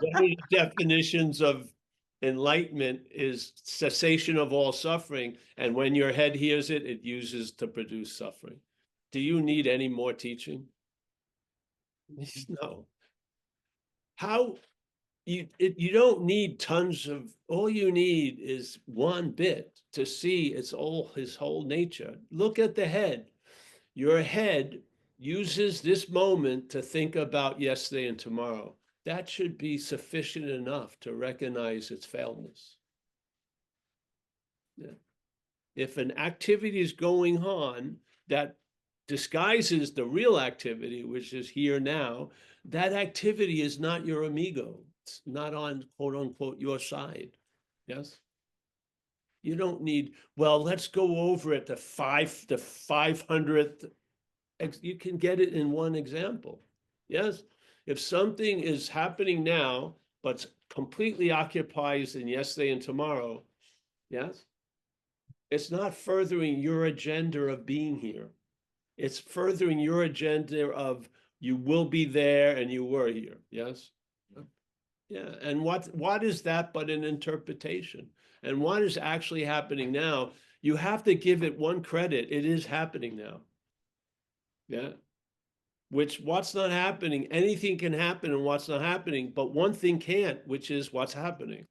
Speaker 1: one of the definitions of enlightenment is cessation of all suffering. And when your head hears it, it uses to produce suffering. Do you need any more teaching? No. How? You don't need tons of, all you need is one bit to see it's all his whole nature. Look at the head. Your head uses this moment to think about yesterday and tomorrow. That should be sufficient enough to recognize its failness. Yeah. If an activity is going on that disguises the real activity, which is here now, that activity is not your amigo. It's not on, quote unquote, your side. Yes. You don't need, well, let's go over it the 500th. You can get it in one example. Yes. If something is happening now, but completely occupies in yesterday and tomorrow, yes, it's not furthering your agenda of being here. It's furthering your agenda of you will be there and you were here. Yes. Yeah. And what is that but an interpretation? And what is actually happening now? You have to give it one credit. It is happening now. Yeah. Which what's not happening, anything can happen and what's not happening, but one thing can't, which is what's happening.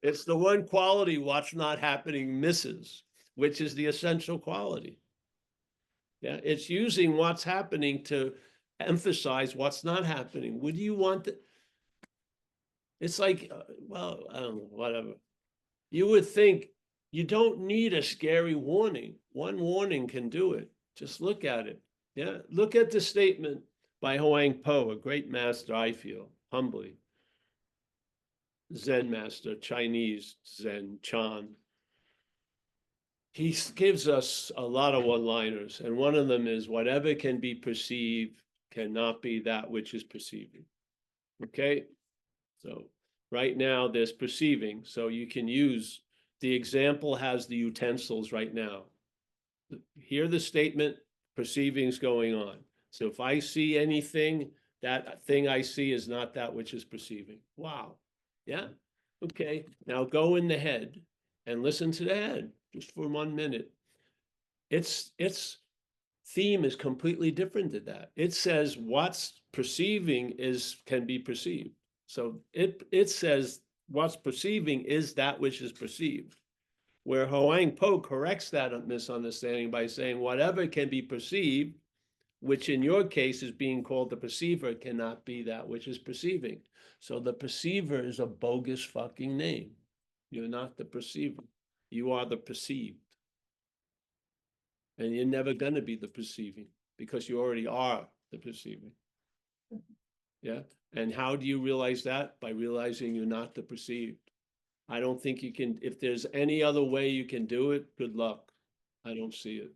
Speaker 1: It's the one quality what's not happening misses, which is the essential quality. Yeah, it's using what's happening to emphasize what's not happening. Would you want to? It's like, well, I don't know, whatever. You would think you don't need a scary warning. One warning can do it. Just look at it. Yeah, look at the statement by Huang Po, a great master, I feel, humbly. Zen master, Chinese Zen, Chan. He gives us a lot of one-liners, and one of them is, whatever can be perceived cannot be that which is perceiving. Okay? So right now there's perceiving, so you can use, the example has the utensils right now. Hear the statement, perceiving's going on. So if I see anything That thing I see is not that which is perceiving. Wow. Yeah. Okay. Now go in the head and listen to the head just for 1 minute. Its theme is completely different than that. It says what's perceiving can be perceived. So it says what's perceiving is that which is perceived. Where Hoang Po corrects that misunderstanding by saying whatever can be perceived, which in your case is being called the perceiver, cannot be that which is perceiving. So the perceiver is a bogus fucking name. You're not the perceiver. You are the perceived. And you're never going to be the perceiving because you already are the perceiving. Yeah. And how do you realize that? By realizing you're not the perceived. I don't think you can, if there's any other way you can do it, good luck. I don't see it.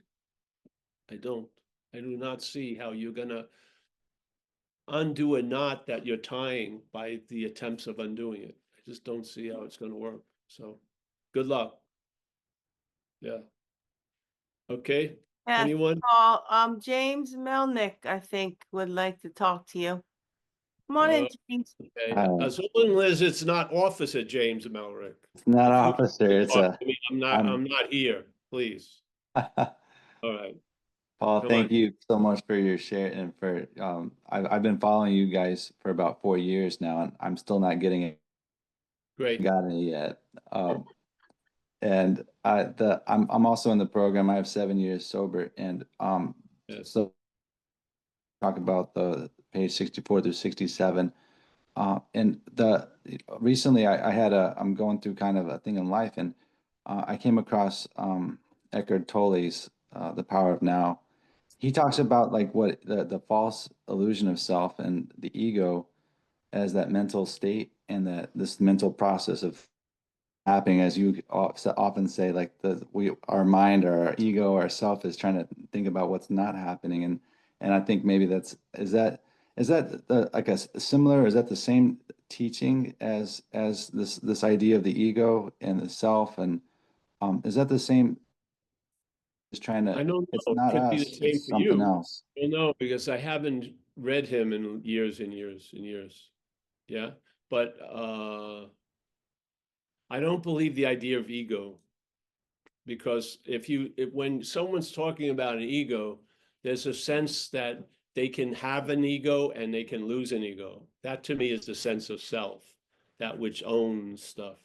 Speaker 1: I don't. I do not see how you're going to undo a knot that you're tying by the attempts of undoing it. I just don't see how it's going to work. So good luck. Yeah. Okay.
Speaker 3: Yes,
Speaker 1: Anyone?
Speaker 3: Paul, James Melnick, I think, would like to talk to you. Come on in, James.
Speaker 1: Okay.
Speaker 4: Uh,
Speaker 1: As long as it's not Officer James Melrick.
Speaker 4: It's not
Speaker 1: If you
Speaker 4: officer, it's
Speaker 1: talk
Speaker 4: a,
Speaker 1: to me,
Speaker 4: I'm-
Speaker 1: I'm not here, please. All right.
Speaker 4: Paul,
Speaker 1: Come
Speaker 4: thank
Speaker 1: on.
Speaker 4: you so much for your share and for, I've been following you guys for about 4 years now, and I'm still not getting it,
Speaker 1: Great.
Speaker 4: gotten it yet. And I'm also in the program. I have 7 years sober, and
Speaker 1: Yes.
Speaker 4: so talk about the page 64 through 67. And recently I'm going through kind of a thing in life, and I came across Eckhart Tolle's The Power of Now. He talks about like what the false illusion of self and the ego as that mental state, and that this mental process of happening, as you often say, like our mind or our ego, our self is trying to think about what's not happening. And I think maybe is that like a similar, is that the same teaching as this idea of the ego and the self? And is that the same, just trying
Speaker 1: I
Speaker 4: to,
Speaker 1: don't
Speaker 4: it's
Speaker 1: know. It
Speaker 4: not
Speaker 1: could be the
Speaker 4: us,
Speaker 1: same
Speaker 4: it's
Speaker 1: for
Speaker 4: something
Speaker 1: you.
Speaker 4: else.
Speaker 1: I don't know because I haven't read him in years and years and years. Yeah. But I don't believe the idea of ego, because when someone's talking about an ego, there's a sense that they can have an ego and they can lose an ego. That to me is the sense of self, that which owns stuff.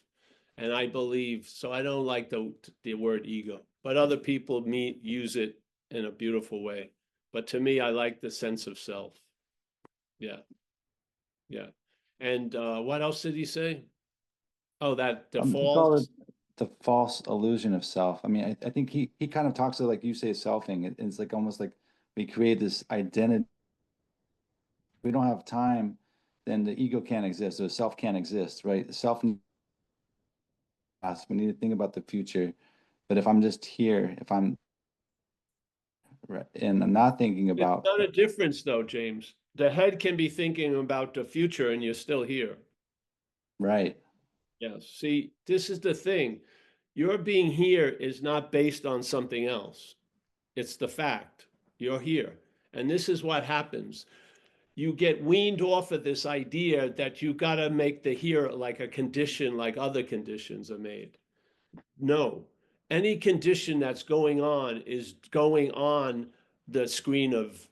Speaker 1: And I believe, so I don't like the word ego, but other people use it in a beautiful way. But to me, I like the sense of self. Yeah. Yeah. And what else did he say? Oh, that
Speaker 4: He called
Speaker 1: default.
Speaker 4: it the false illusion of self. I mean, I think he kind of talks to, like you say, selfing. It's like almost like we create this identity. We don't have time, then the ego can't exist, or the self can't exist, right? The self, we need to think about the future. But if I'm just here, if I'm right, and I'm not thinking
Speaker 1: It's
Speaker 4: about,
Speaker 1: not a difference though, James. The head can be thinking about the future and you're still here.
Speaker 4: right,
Speaker 1: Yes. See, this is the thing. Your being here is not based on something else. It's the fact. You're here. And this is what happens. You get weaned off of this idea that you got to make the here like a condition, like other conditions are made. No. Any condition that's going on is going on the screen of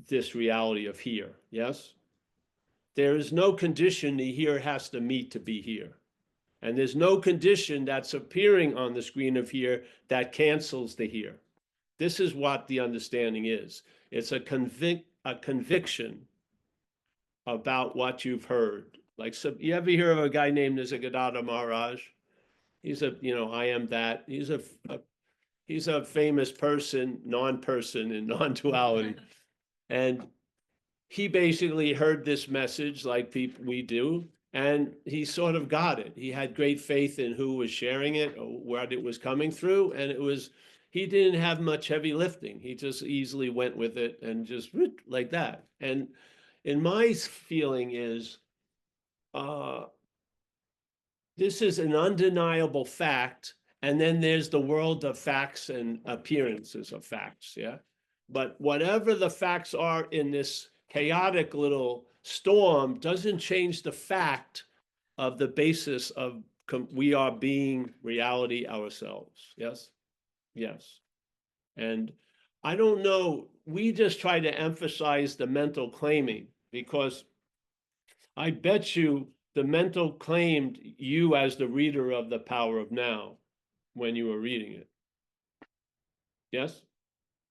Speaker 1: this reality of here. Yes? There is no condition the here has to meet to be here. And there's no condition that's appearing on the screen of here that cancels the here. This is what the understanding is. It's a conviction about what you've heard. Like, so you ever hear of a guy named Nisargadatta Maharaj? He's I am that. He's a famous person, non-person in non-duality. And he basically heard this message like we do, and he sort of got it. He had great faith in who was sharing it or what it was coming through, and he didn't have much heavy lifting. He just easily went with it and just like that. And in my feeling is, this is an undeniable fact, and then there's the world of facts and appearances of facts, yeah? But whatever the facts are in this chaotic little storm doesn't change the fact of the basis of we are being reality ourselves. Yes? Yes. And I don't know, we just try to emphasize the mental claiming because I bet you the mental claimed you as the reader of The Power of Now when you were reading it. Yes?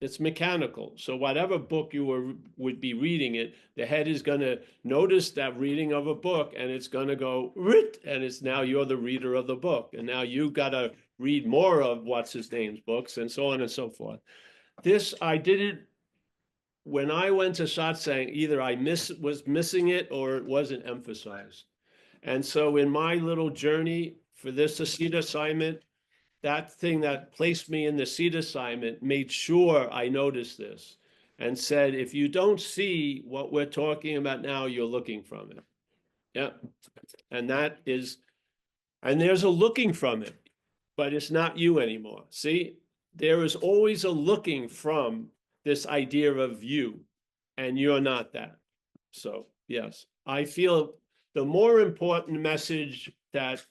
Speaker 1: It's mechanical. So whatever book you would be reading it, the head is going to notice that reading of a book and it's going to go, and it's now you're the reader of the book. And now you got to read more of what's his name's books and so on and so forth. This, I didn't, when I went to satsang, either I was missing it or it wasn't emphasized. And so in my little journey for this seat assignment, that thing that placed me in the seat assignment made sure I noticed this and said, if you don't see what we're talking about now, you're looking from it. Yeah. And that is, and there's a looking from it, but it's not you anymore. See, there is always a looking from this idea of you, and you're not that. So, yes, I feel the more important message that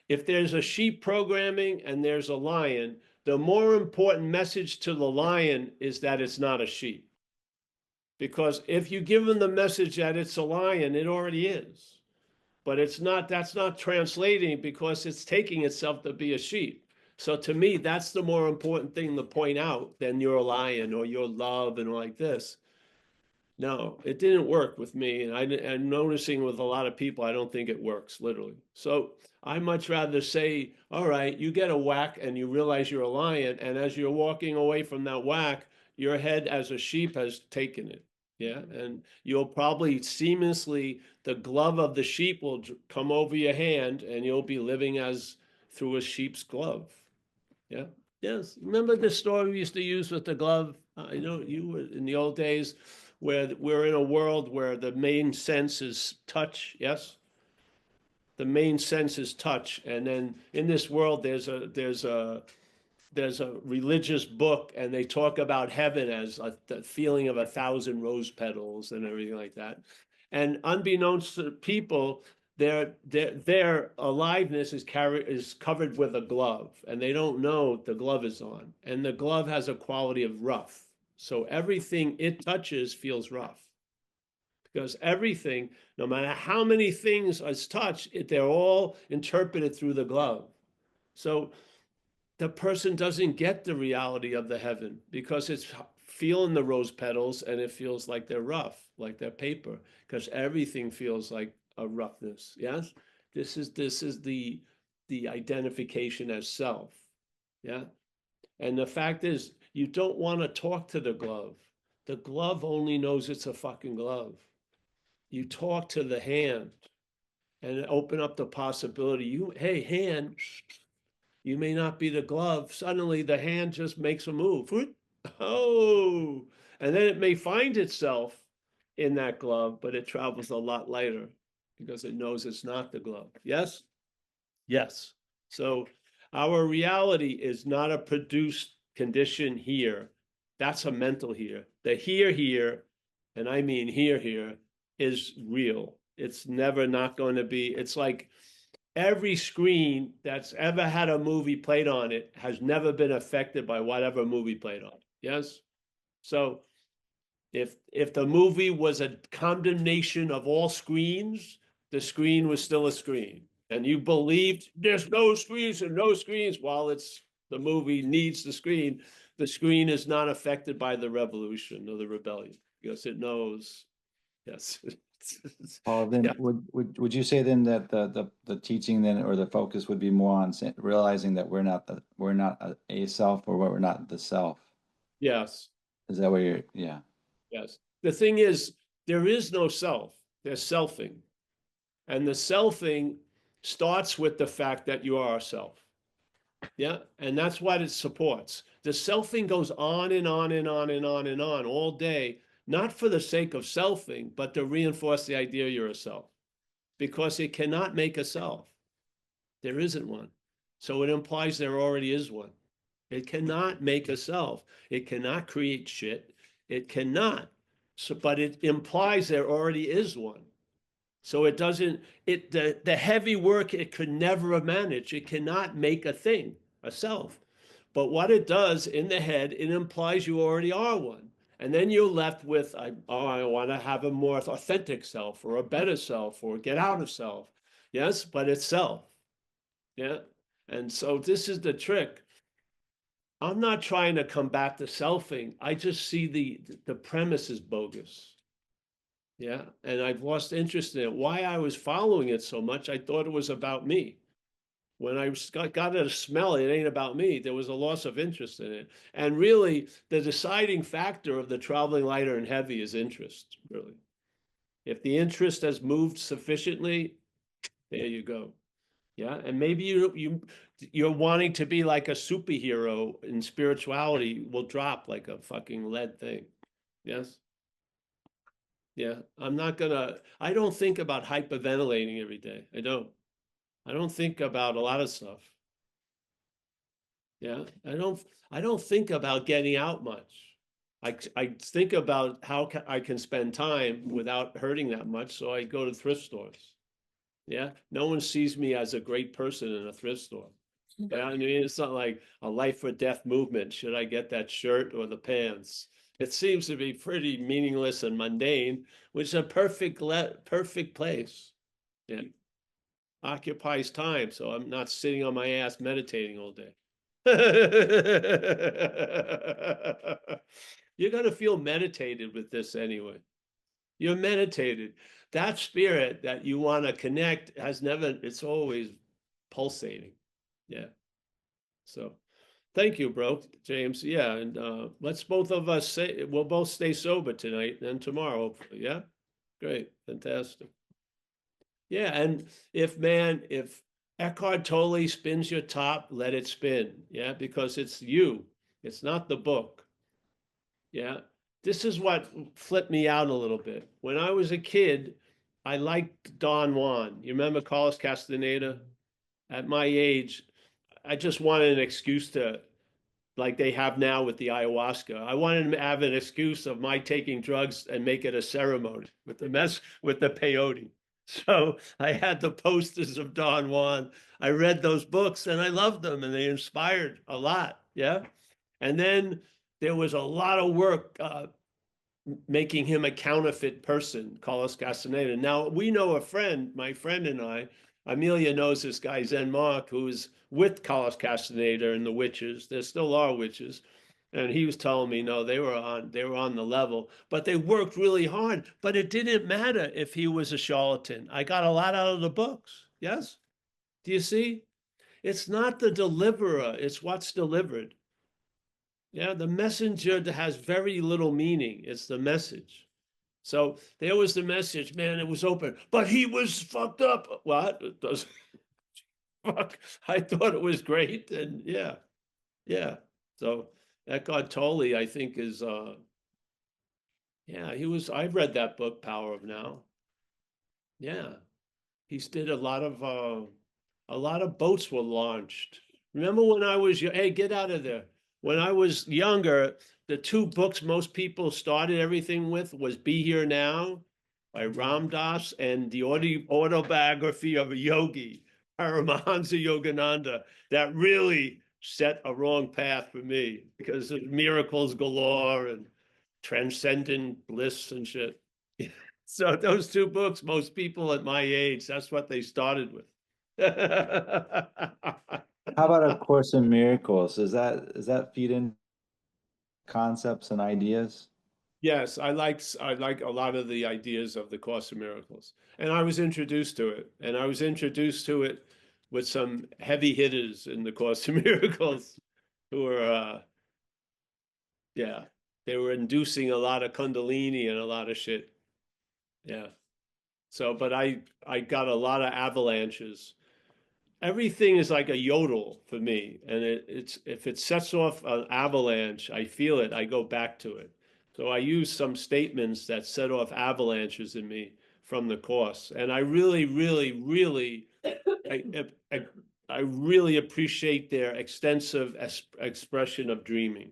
Speaker 1: if there's a sheep programming and there's a lion, the more important message to the lion is that it's not a sheep. Because if you give them the message that it's a lion, it already is. But it's not, that's not translating because it's taking itself to be a sheep. So to me, that's the more important thing to point out than your lion or your love and like this. No, it didn't work with me. And I'm noticing with a lot of people, I don't think it works, literally. So I much rather say, all right, you get a whack and you realize you're a lion. And as you're walking away from that whack, your head as a sheep has taken it. Yeah. And you'll probably seamlessly, the glove of the sheep will come over your hand and you'll be living as through a sheep's glove. Yeah. Yes. Remember the story we used to use with the glove? I know you were in the old days where we're in a world where the main sense is touch. Yes. The main sense is touch. And then in this world, there's a religious book and they talk about heaven as the feeling of 1,000 rose petals and everything like that. And unbeknownst to people, their aliveness is covered with a glove and they don't know the glove is on. And the glove has a quality of rough. So everything it touches feels rough. Because everything, no matter how many things is touched, they're all interpreted through the glove. So the person doesn't get the reality of the heaven because it's feeling the rose petals and it feels like they're rough, like they're paper, because everything feels like a roughness. Yes, this is the identification as self. Yeah, and the fact is, you don't want to talk to the glove. The glove only knows it's a fucking glove. You talk to the hand and open up the possibility. Hey, hand. You may not be the glove. Suddenly the hand just makes a move. Oh, and then it may find itself in that glove, but it travels a lot lighter because it knows it's not the glove. Yes? Yes. So our reality is not a produced condition here. That's a mental here. The here, and I mean here, is real. It's never not going to be, it's like, every screen that's ever had a movie played on it has never been affected by whatever movie played on it. Yes? So if the movie was a condemnation of all screens, the screen was still a screen. And you believed there's no screens and no screens while it's the movie needs the screen is not affected by the revolution or the rebellion because it knows. Yes.
Speaker 4: Paul, then
Speaker 1: Yeah.
Speaker 4: would you say then that the teaching then or the focus would be more on realizing that we're not a self or we're not the self?
Speaker 1: Yes.
Speaker 4: Is that where you're? Yeah.
Speaker 1: Yes. The thing is, there is no self. There's selfing. And the selfing starts with the fact that you are a self. Yeah. And that's what it supports. The selfing goes on and on and on and on and on all day, not for the sake of selfing, but to reinforce the idea you're a self. Because it cannot make a self. There isn't one. So it implies there already is one. It cannot make a self. It cannot create shit. It cannot. So, but it implies there already is one. So it doesn't, the heavy work, it could never manage. It cannot make a thing, a self. But what it does in the head, it implies you already are one. And then you're left with, I want to have a more authentic self or a better self or get out of self. Yes, but it's self. Yeah. And so this is the trick. I'm not trying to combat the selfing. I just see the premise is bogus. Yeah. And I've lost interest in it. Why I was following it so much, I thought it was about me. When I got to smell it, it ain't about me. There was a loss of interest in it. And really, the deciding factor of the traveling lighter and heavy is interest, really. If the interest has moved sufficiently, there you go. Yeah. And maybe you're wanting to be like a superhero in spirituality will drop like a fucking lead thing. Yes. Yeah. I don't think about hyperventilating every day. I don't think about a lot of stuff. Yeah, I don't think about getting out much. I think about how I can spend time without hurting that much, so I go to thrift stores. Yeah, no one sees me as a great person in a thrift store. Yeah, I mean, it's not like a life or death movement. Should I get that shirt or the pants? It seems to be pretty meaningless and mundane, which is a perfect place. Yeah, occupies time, so I'm not sitting on my ass meditating all day. You're going to feel meditated with this anyway. You're meditated. That spirit that you want to connect it's always pulsating. Yeah. So thank you, bro, James. Yeah. And let's both of us say we'll both stay sober tonight and tomorrow, hopefully. Yeah. Great. Fantastic. Yeah. And if Eckhart Tolle spins your top, let it spin. Yeah, because it's you. It's not the book. Yeah. This is what flipped me out a little bit. When I was a kid, I liked Don Juan. You remember Carlos Castaneda? At my age, I just wanted an excuse to, like they have now with the ayahuasca. I wanted to have an excuse of my taking drugs and make it a ceremony with the peyote. So I had the posters of Don Juan. I read those books and I loved them and they inspired a lot. Yeah. And then there was a lot of work making him a counterfeit person, Carlos Castaneda. Now we know my friend and I, Amelia knows this guy, Zen Mark, who is with Carlos Castaneda and the witches. There still are witches. And he was telling me, no, they were on the level, but they worked really hard. But it didn't matter if he was a charlatan. I got a lot out of the books. Yes. Do you see? It's not the deliverer, it's what's delivered. Yeah, the messenger has very little meaning. It's the message. So there was the message, man, it was open, but he was fucked up. What? It does fuck. I thought it was great. And yeah. So Eckhart Tolle, I think, is I've read that book, Power of Now. Yeah. He's did a lot of boats were launched. Remember when I was hey, get out of there. When I was younger, the two books most people started everything with was Be Here Now by Ram Dass and the autobiography of a yogi, Paramahansa Yogananda, that really set a wrong path for me because of miracles galore and transcendent bliss and shit. So those two books, most people at my age, that's what they started with.
Speaker 4: How about A Course in Miracles? Does that feed in concepts and ideas?
Speaker 1: Yes, I like a lot of the ideas of the Course in Miracles, and I was introduced to it, with some heavy hitters in the Course in Miracles, who were they were inducing a lot of Kundalini and a lot of shit. Yeah. So, but I got a lot of avalanches. Everything is like a yodel for me, and it's if it sets off an avalanche, I feel it. I go back to it. So I use some statements that set off avalanches in me from the course, and I really, really, really, I really appreciate their extensive expression of dreaming.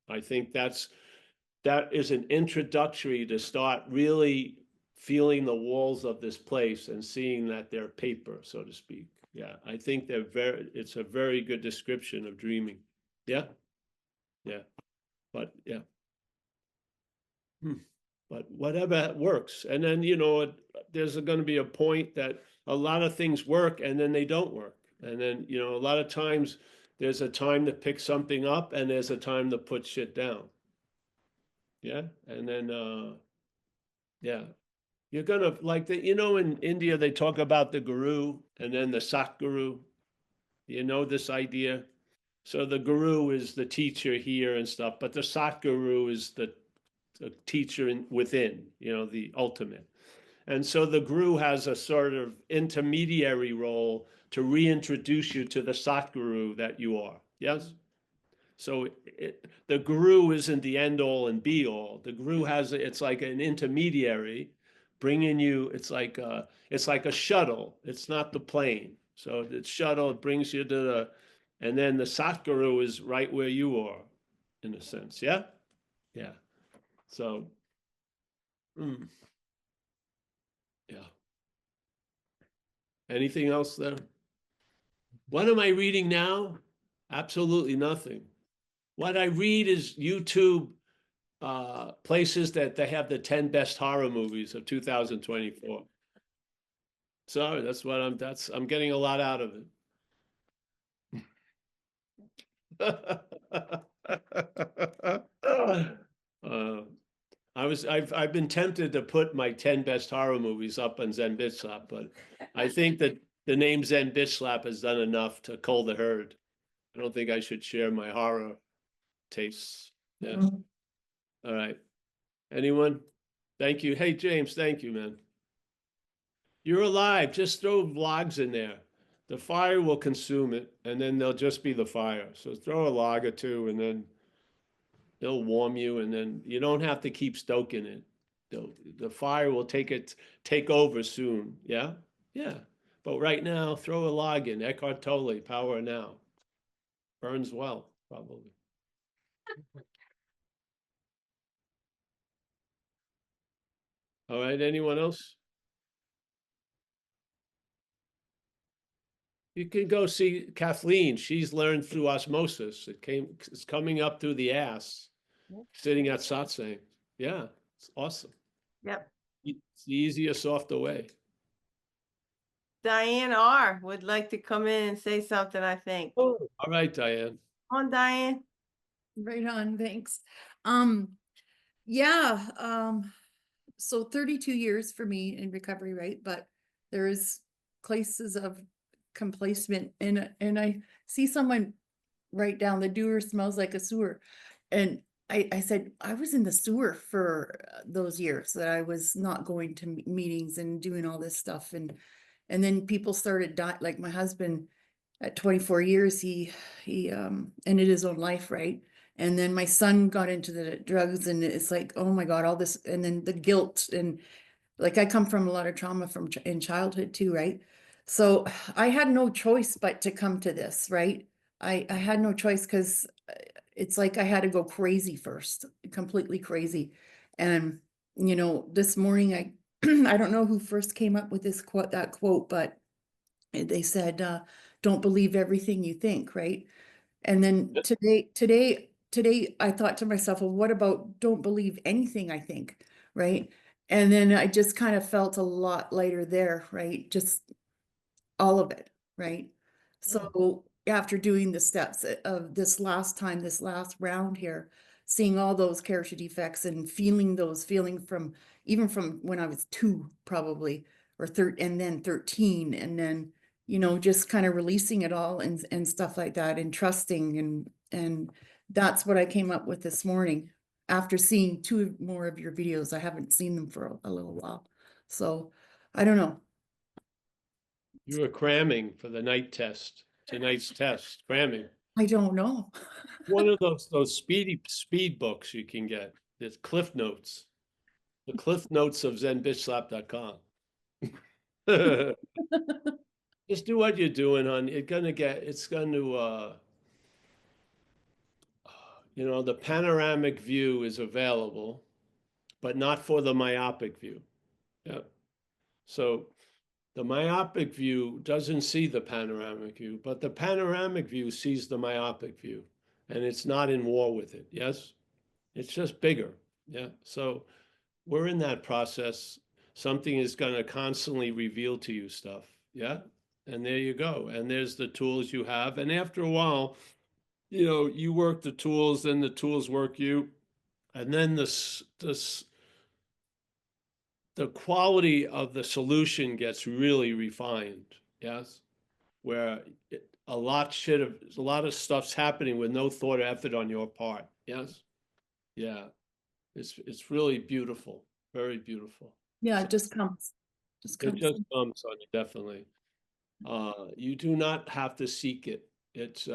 Speaker 1: I think that's that is an introductory to start really feeling the walls of this place and seeing that they're paper, so to speak. Yeah, I think it's a very good description of dreaming. Yeah. Yeah. But yeah. But whatever works. And then, there's going to be a point that a lot of things work and then they don't work. And then, a lot of times there's a time to pick something up and there's a time to put shit down. Yeah. And then, yeah, you're going to like in India, they talk about the guru and then the Satguru. This idea. So the guru is the teacher here and stuff, but the Satguru is the teacher within, the ultimate. And so the guru has a sort of intermediary role to reintroduce you to the Satguru that you are. Yes? So the guru isn't the end all and be all. The guru it's like an intermediary bringing you, it's like a shuttle. It's not the plane. So the shuttle, it brings you to and then the Satguru is right where you are, in a sense. Yeah? Yeah. So, yeah. Anything else there? What am I reading now? Absolutely nothing. What I read is YouTube places that they have the 10 best horror movies of 2024. Sorry, that's what I'm getting a lot out of it. I've been tempted to put my 10 best horror movies up on Zen Bitch Slap, but I think that the name Zen Bitch Slap has done enough to cull the herd. I don't think I should share my horror tastes. Yeah. All right. Anyone? Thank you. Hey, James, thank you, man. You're alive. Just throw logs in there. The fire will consume it, and then there'll just be the fire. So throw a log or two, and then it'll warm you, and then you don't have to keep stoking it. The fire will take over soon. Yeah? Yeah. But right now, throw a log in. Eckhart Tolle, Power Now. Burns well, probably. All right, anyone else? You can go see Kathleen. She's learned through osmosis. It's coming up through the ass, sitting at satsang. Yeah, it's awesome.
Speaker 3: Yep.
Speaker 1: It's the easiest off the way.
Speaker 3: Diane R. would like to come in and say something, I think.
Speaker 1: All right, Diane.
Speaker 3: Come on, Diane.
Speaker 2: Right on, thanks. Yeah, so 32 years for me in recovery, right? But there's places of complacement and I see someone write down the doer smells like a sewer. And I said, I was in the sewer for those years that I was not going to meetings and doing all this stuff. And then people started dying, like my husband at 24 years, he ended his own life, right? And then my son got into the drugs and it's like, oh my God, all this, and then the guilt and like I come from a lot of trauma from in childhood too, right? So I had no choice but to come to this, right? I had no choice because it's like I had to go crazy first, completely crazy. And this morning I I don't know who first came up with that quote, but they said, don't believe everything you think, right? And then today I thought to myself, well, what about don't believe anything I think, right? And then I just kind of felt a lot lighter there, right? Just all of it, right? So after doing the steps of this last round here, seeing all those character defects and feeling those feelings from even from when I was 2 probably, or and then 13, and then just kind of releasing it all and stuff like that and trusting and that's what I came up with this morning after seeing 2 more of your videos. I haven't seen them for a little while. So I don't know.
Speaker 1: You were cramming for the tonight's test, cramming.
Speaker 2: I don't know.
Speaker 1: One of those speed books you can get. There's Cliff Notes. The Cliff Notes of ZenBitchSlap.com. Just do what you're doing, hon. You know, the panoramic view is available, but not for the myopic view. Yeah. So the myopic view doesn't see the panoramic view, but the panoramic view sees the myopic view, and it's not in war with it. Yes. It's just bigger. Yeah. So we're in that process. Something is going to constantly reveal to you stuff. Yeah. And there you go. And there's the tools you have. And after a while, you know, you work the tools, then the tools work you. And then the quality of the solution gets really refined. Yes. Where a lot of stuff's happening with no thought or effort on your part. Yes. Yeah. It's really beautiful, very beautiful.
Speaker 2: Yeah,
Speaker 1: So
Speaker 2: it just comes. Just
Speaker 1: it
Speaker 2: comes.
Speaker 1: just comes on you, definitely. You do not have to seek it. It's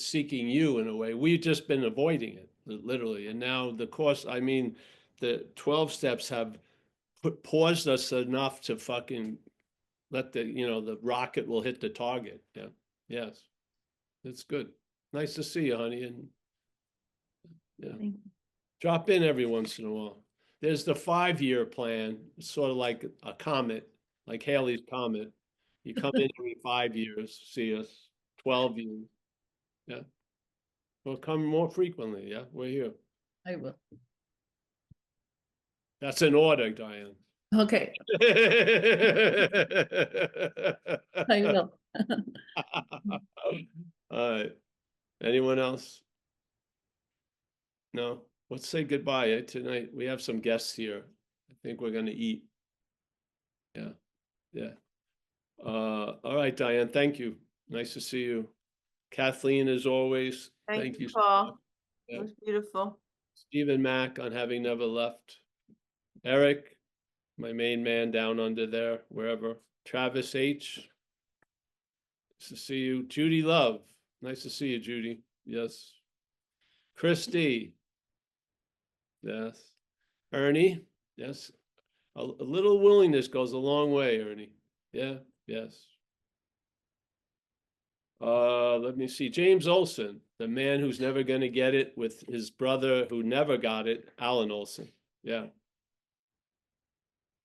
Speaker 1: seeking you in a way. We've just been avoiding it, literally. And now the course, I mean, the 12 steps have paused us enough to fucking let the rocket will hit the target. Yeah. Yes. It's good. Nice to see you, honey. And yeah.
Speaker 2: Thank you.
Speaker 1: Drop in every once in a while. There's the 5-year plan, it's sort of like a comet, like Halley's Comet. You come in every 5 years, see us, 12 years. Yeah. We'll come more frequently. Yeah, we're here.
Speaker 2: I will.
Speaker 1: That's an order, Diane.
Speaker 2: Okay, I will.
Speaker 1: All right. Anyone else? No? Let's say goodbye tonight. We have some guests here. I think we're going to eat. Yeah. Yeah. All right, Diane, thank you. Nice to see you. Kathleen, as always,
Speaker 3: Thank you,
Speaker 1: so
Speaker 3: Paul.
Speaker 1: much.
Speaker 3: It
Speaker 1: Yeah.
Speaker 3: was beautiful.
Speaker 1: Stephen Mack on having never left. Eric, my main man down under there, wherever. Travis H. Nice to see you. Judy Love. Nice to see you, Judy. Yes. Christy. Yes. Ernie. Yes. A little willingness goes a long way, Ernie. Yeah. Yes. Let me see. James Olson, the man who's never going to get it, with his brother who never got it, Alan Olson. Yeah.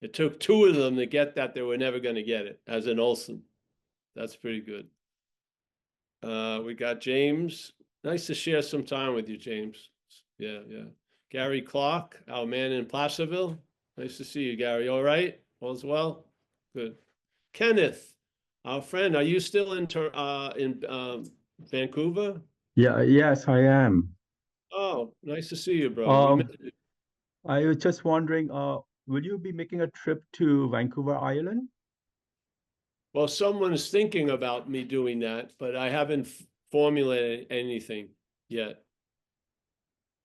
Speaker 1: It took 2 of them to get that they were never going to get it as an Olson. That's pretty good. We got James. Nice to share some time with you, James. Yeah, yeah. Gary Clark, our man in Placerville. Nice to see you, Gary. All right? All's well? Good. Kenneth, our friend, are you still in Vancouver?
Speaker 5: Yeah, yes, I am.
Speaker 1: Oh, nice to see you, bro.
Speaker 5: Um, I was just wondering, will you be making a trip to Vancouver Island?
Speaker 1: Well, someone's thinking about me doing that, but I haven't formulated anything yet.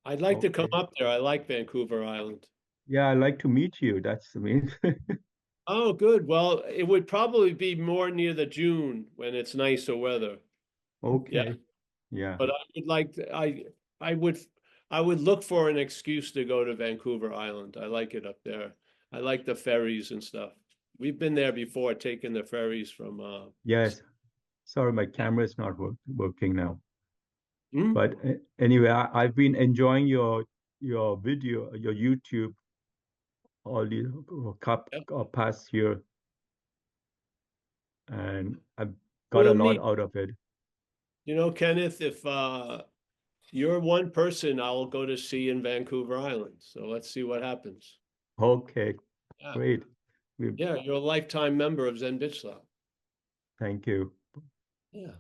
Speaker 1: I'd like to come
Speaker 5: Okay.
Speaker 1: up there. I like Vancouver Island.
Speaker 5: Yeah, I'd like to meet you. That's the main.
Speaker 1: Oh, good. Well, it would probably be more near the June when it's nicer weather.
Speaker 5: Okay. Yeah.
Speaker 1: But I would like to, I would look for an excuse to go to Vancouver Island. I like it up there. I like the ferries and stuff. We've been there before, taking the ferries from
Speaker 5: Yes. Sorry, my camera is not working now.
Speaker 1: Hmm?
Speaker 5: But anyway, I've been enjoying your video, your YouTube, all the past year, and I've got a
Speaker 1: We'll
Speaker 5: lot
Speaker 1: meet.
Speaker 5: out of it.
Speaker 1: You know, Kenneth, if you're one person I'll go to see in Vancouver Island. So let's see what happens.
Speaker 5: Okay,
Speaker 1: Yeah,
Speaker 5: great.
Speaker 1: yeah, you're a lifetime member of Zen Bitch Lab.
Speaker 5: Thank you.
Speaker 1: Yeah.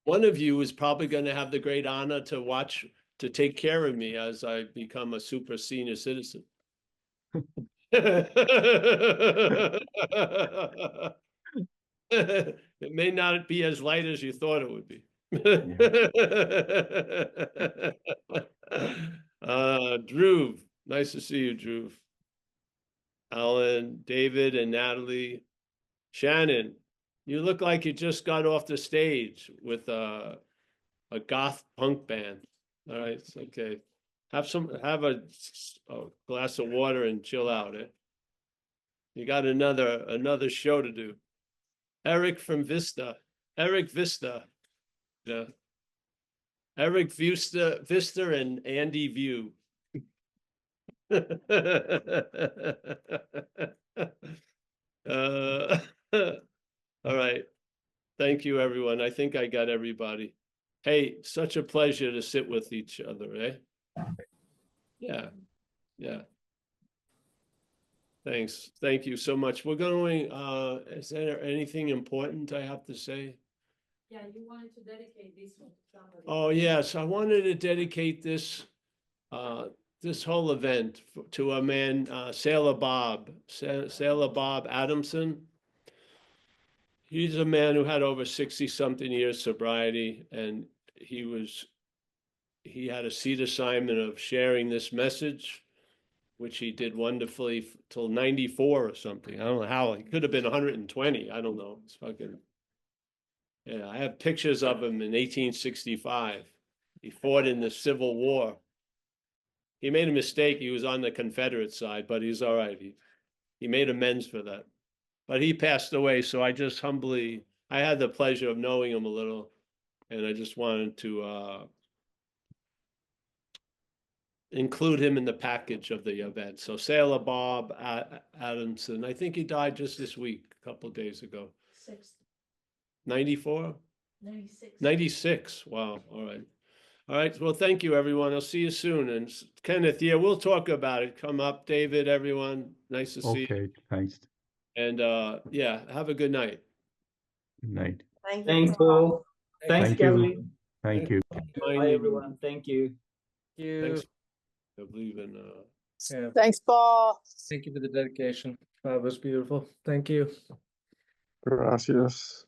Speaker 1: One of you is probably going to have the great honor to take care of me as I become a super senior citizen. It may not be as light as you thought it would be. Dhruv, nice to see you, Dhruv. Alan, David, and Natalie. Shannon, you look like you just got off the stage with a goth punk band. All right, it's okay. Have a glass of water and chill out. You got another show to do. Eric from Vista. Eric Vista. Yeah. Eric Vista and Andy View. All right. Thank you, everyone. I think I got everybody. Hey, such a pleasure to sit with each other, eh? Yeah, yeah. Thanks. Thank you so much. We're going, is there anything important I have to say?
Speaker 2: Yeah, you wanted to dedicate this one to somebody.
Speaker 1: Oh, yes, I wanted to dedicate this whole event to a man, Sailor Bob Adamson. He's a man who had over 60-something years sobriety, and he had a seat assignment of sharing this message, which he did wonderfully till 94 or something. I don't know how. He could have been 120. I don't know. It's fucking. Yeah, I have pictures of him in 1865. He fought in the Civil War. He made a mistake. He was on the Confederate side, but he's all right. He made amends for that. But he passed away, so I just humbly, I had the pleasure of knowing him a little, and I just wanted to include him in the package of the event. So Sailor Bob Adamson, I think he died just this week, a couple of days ago. 94?
Speaker 2: 96.
Speaker 1: 96. Wow. All right. All right. Well, thank you, everyone. I'll see you soon. And Kenneth, yeah, we'll talk about it. Come up, David, everyone. Nice to see you.
Speaker 5: Okay, thanks.
Speaker 1: And yeah, have a good night.
Speaker 5: Good night.
Speaker 3: Thank you.
Speaker 6: Thanks,
Speaker 3: Paul.
Speaker 6: Paul. Thanks,
Speaker 5: Thank you.
Speaker 6: Kelly.
Speaker 5: Thank you.
Speaker 6: Bye, everyone. Thank you.
Speaker 1: Thanks. I believe in
Speaker 6: Yeah,
Speaker 7: Thanks, Paul.
Speaker 6: thank you for the dedication. That was beautiful. Thank you.
Speaker 8: Gracias.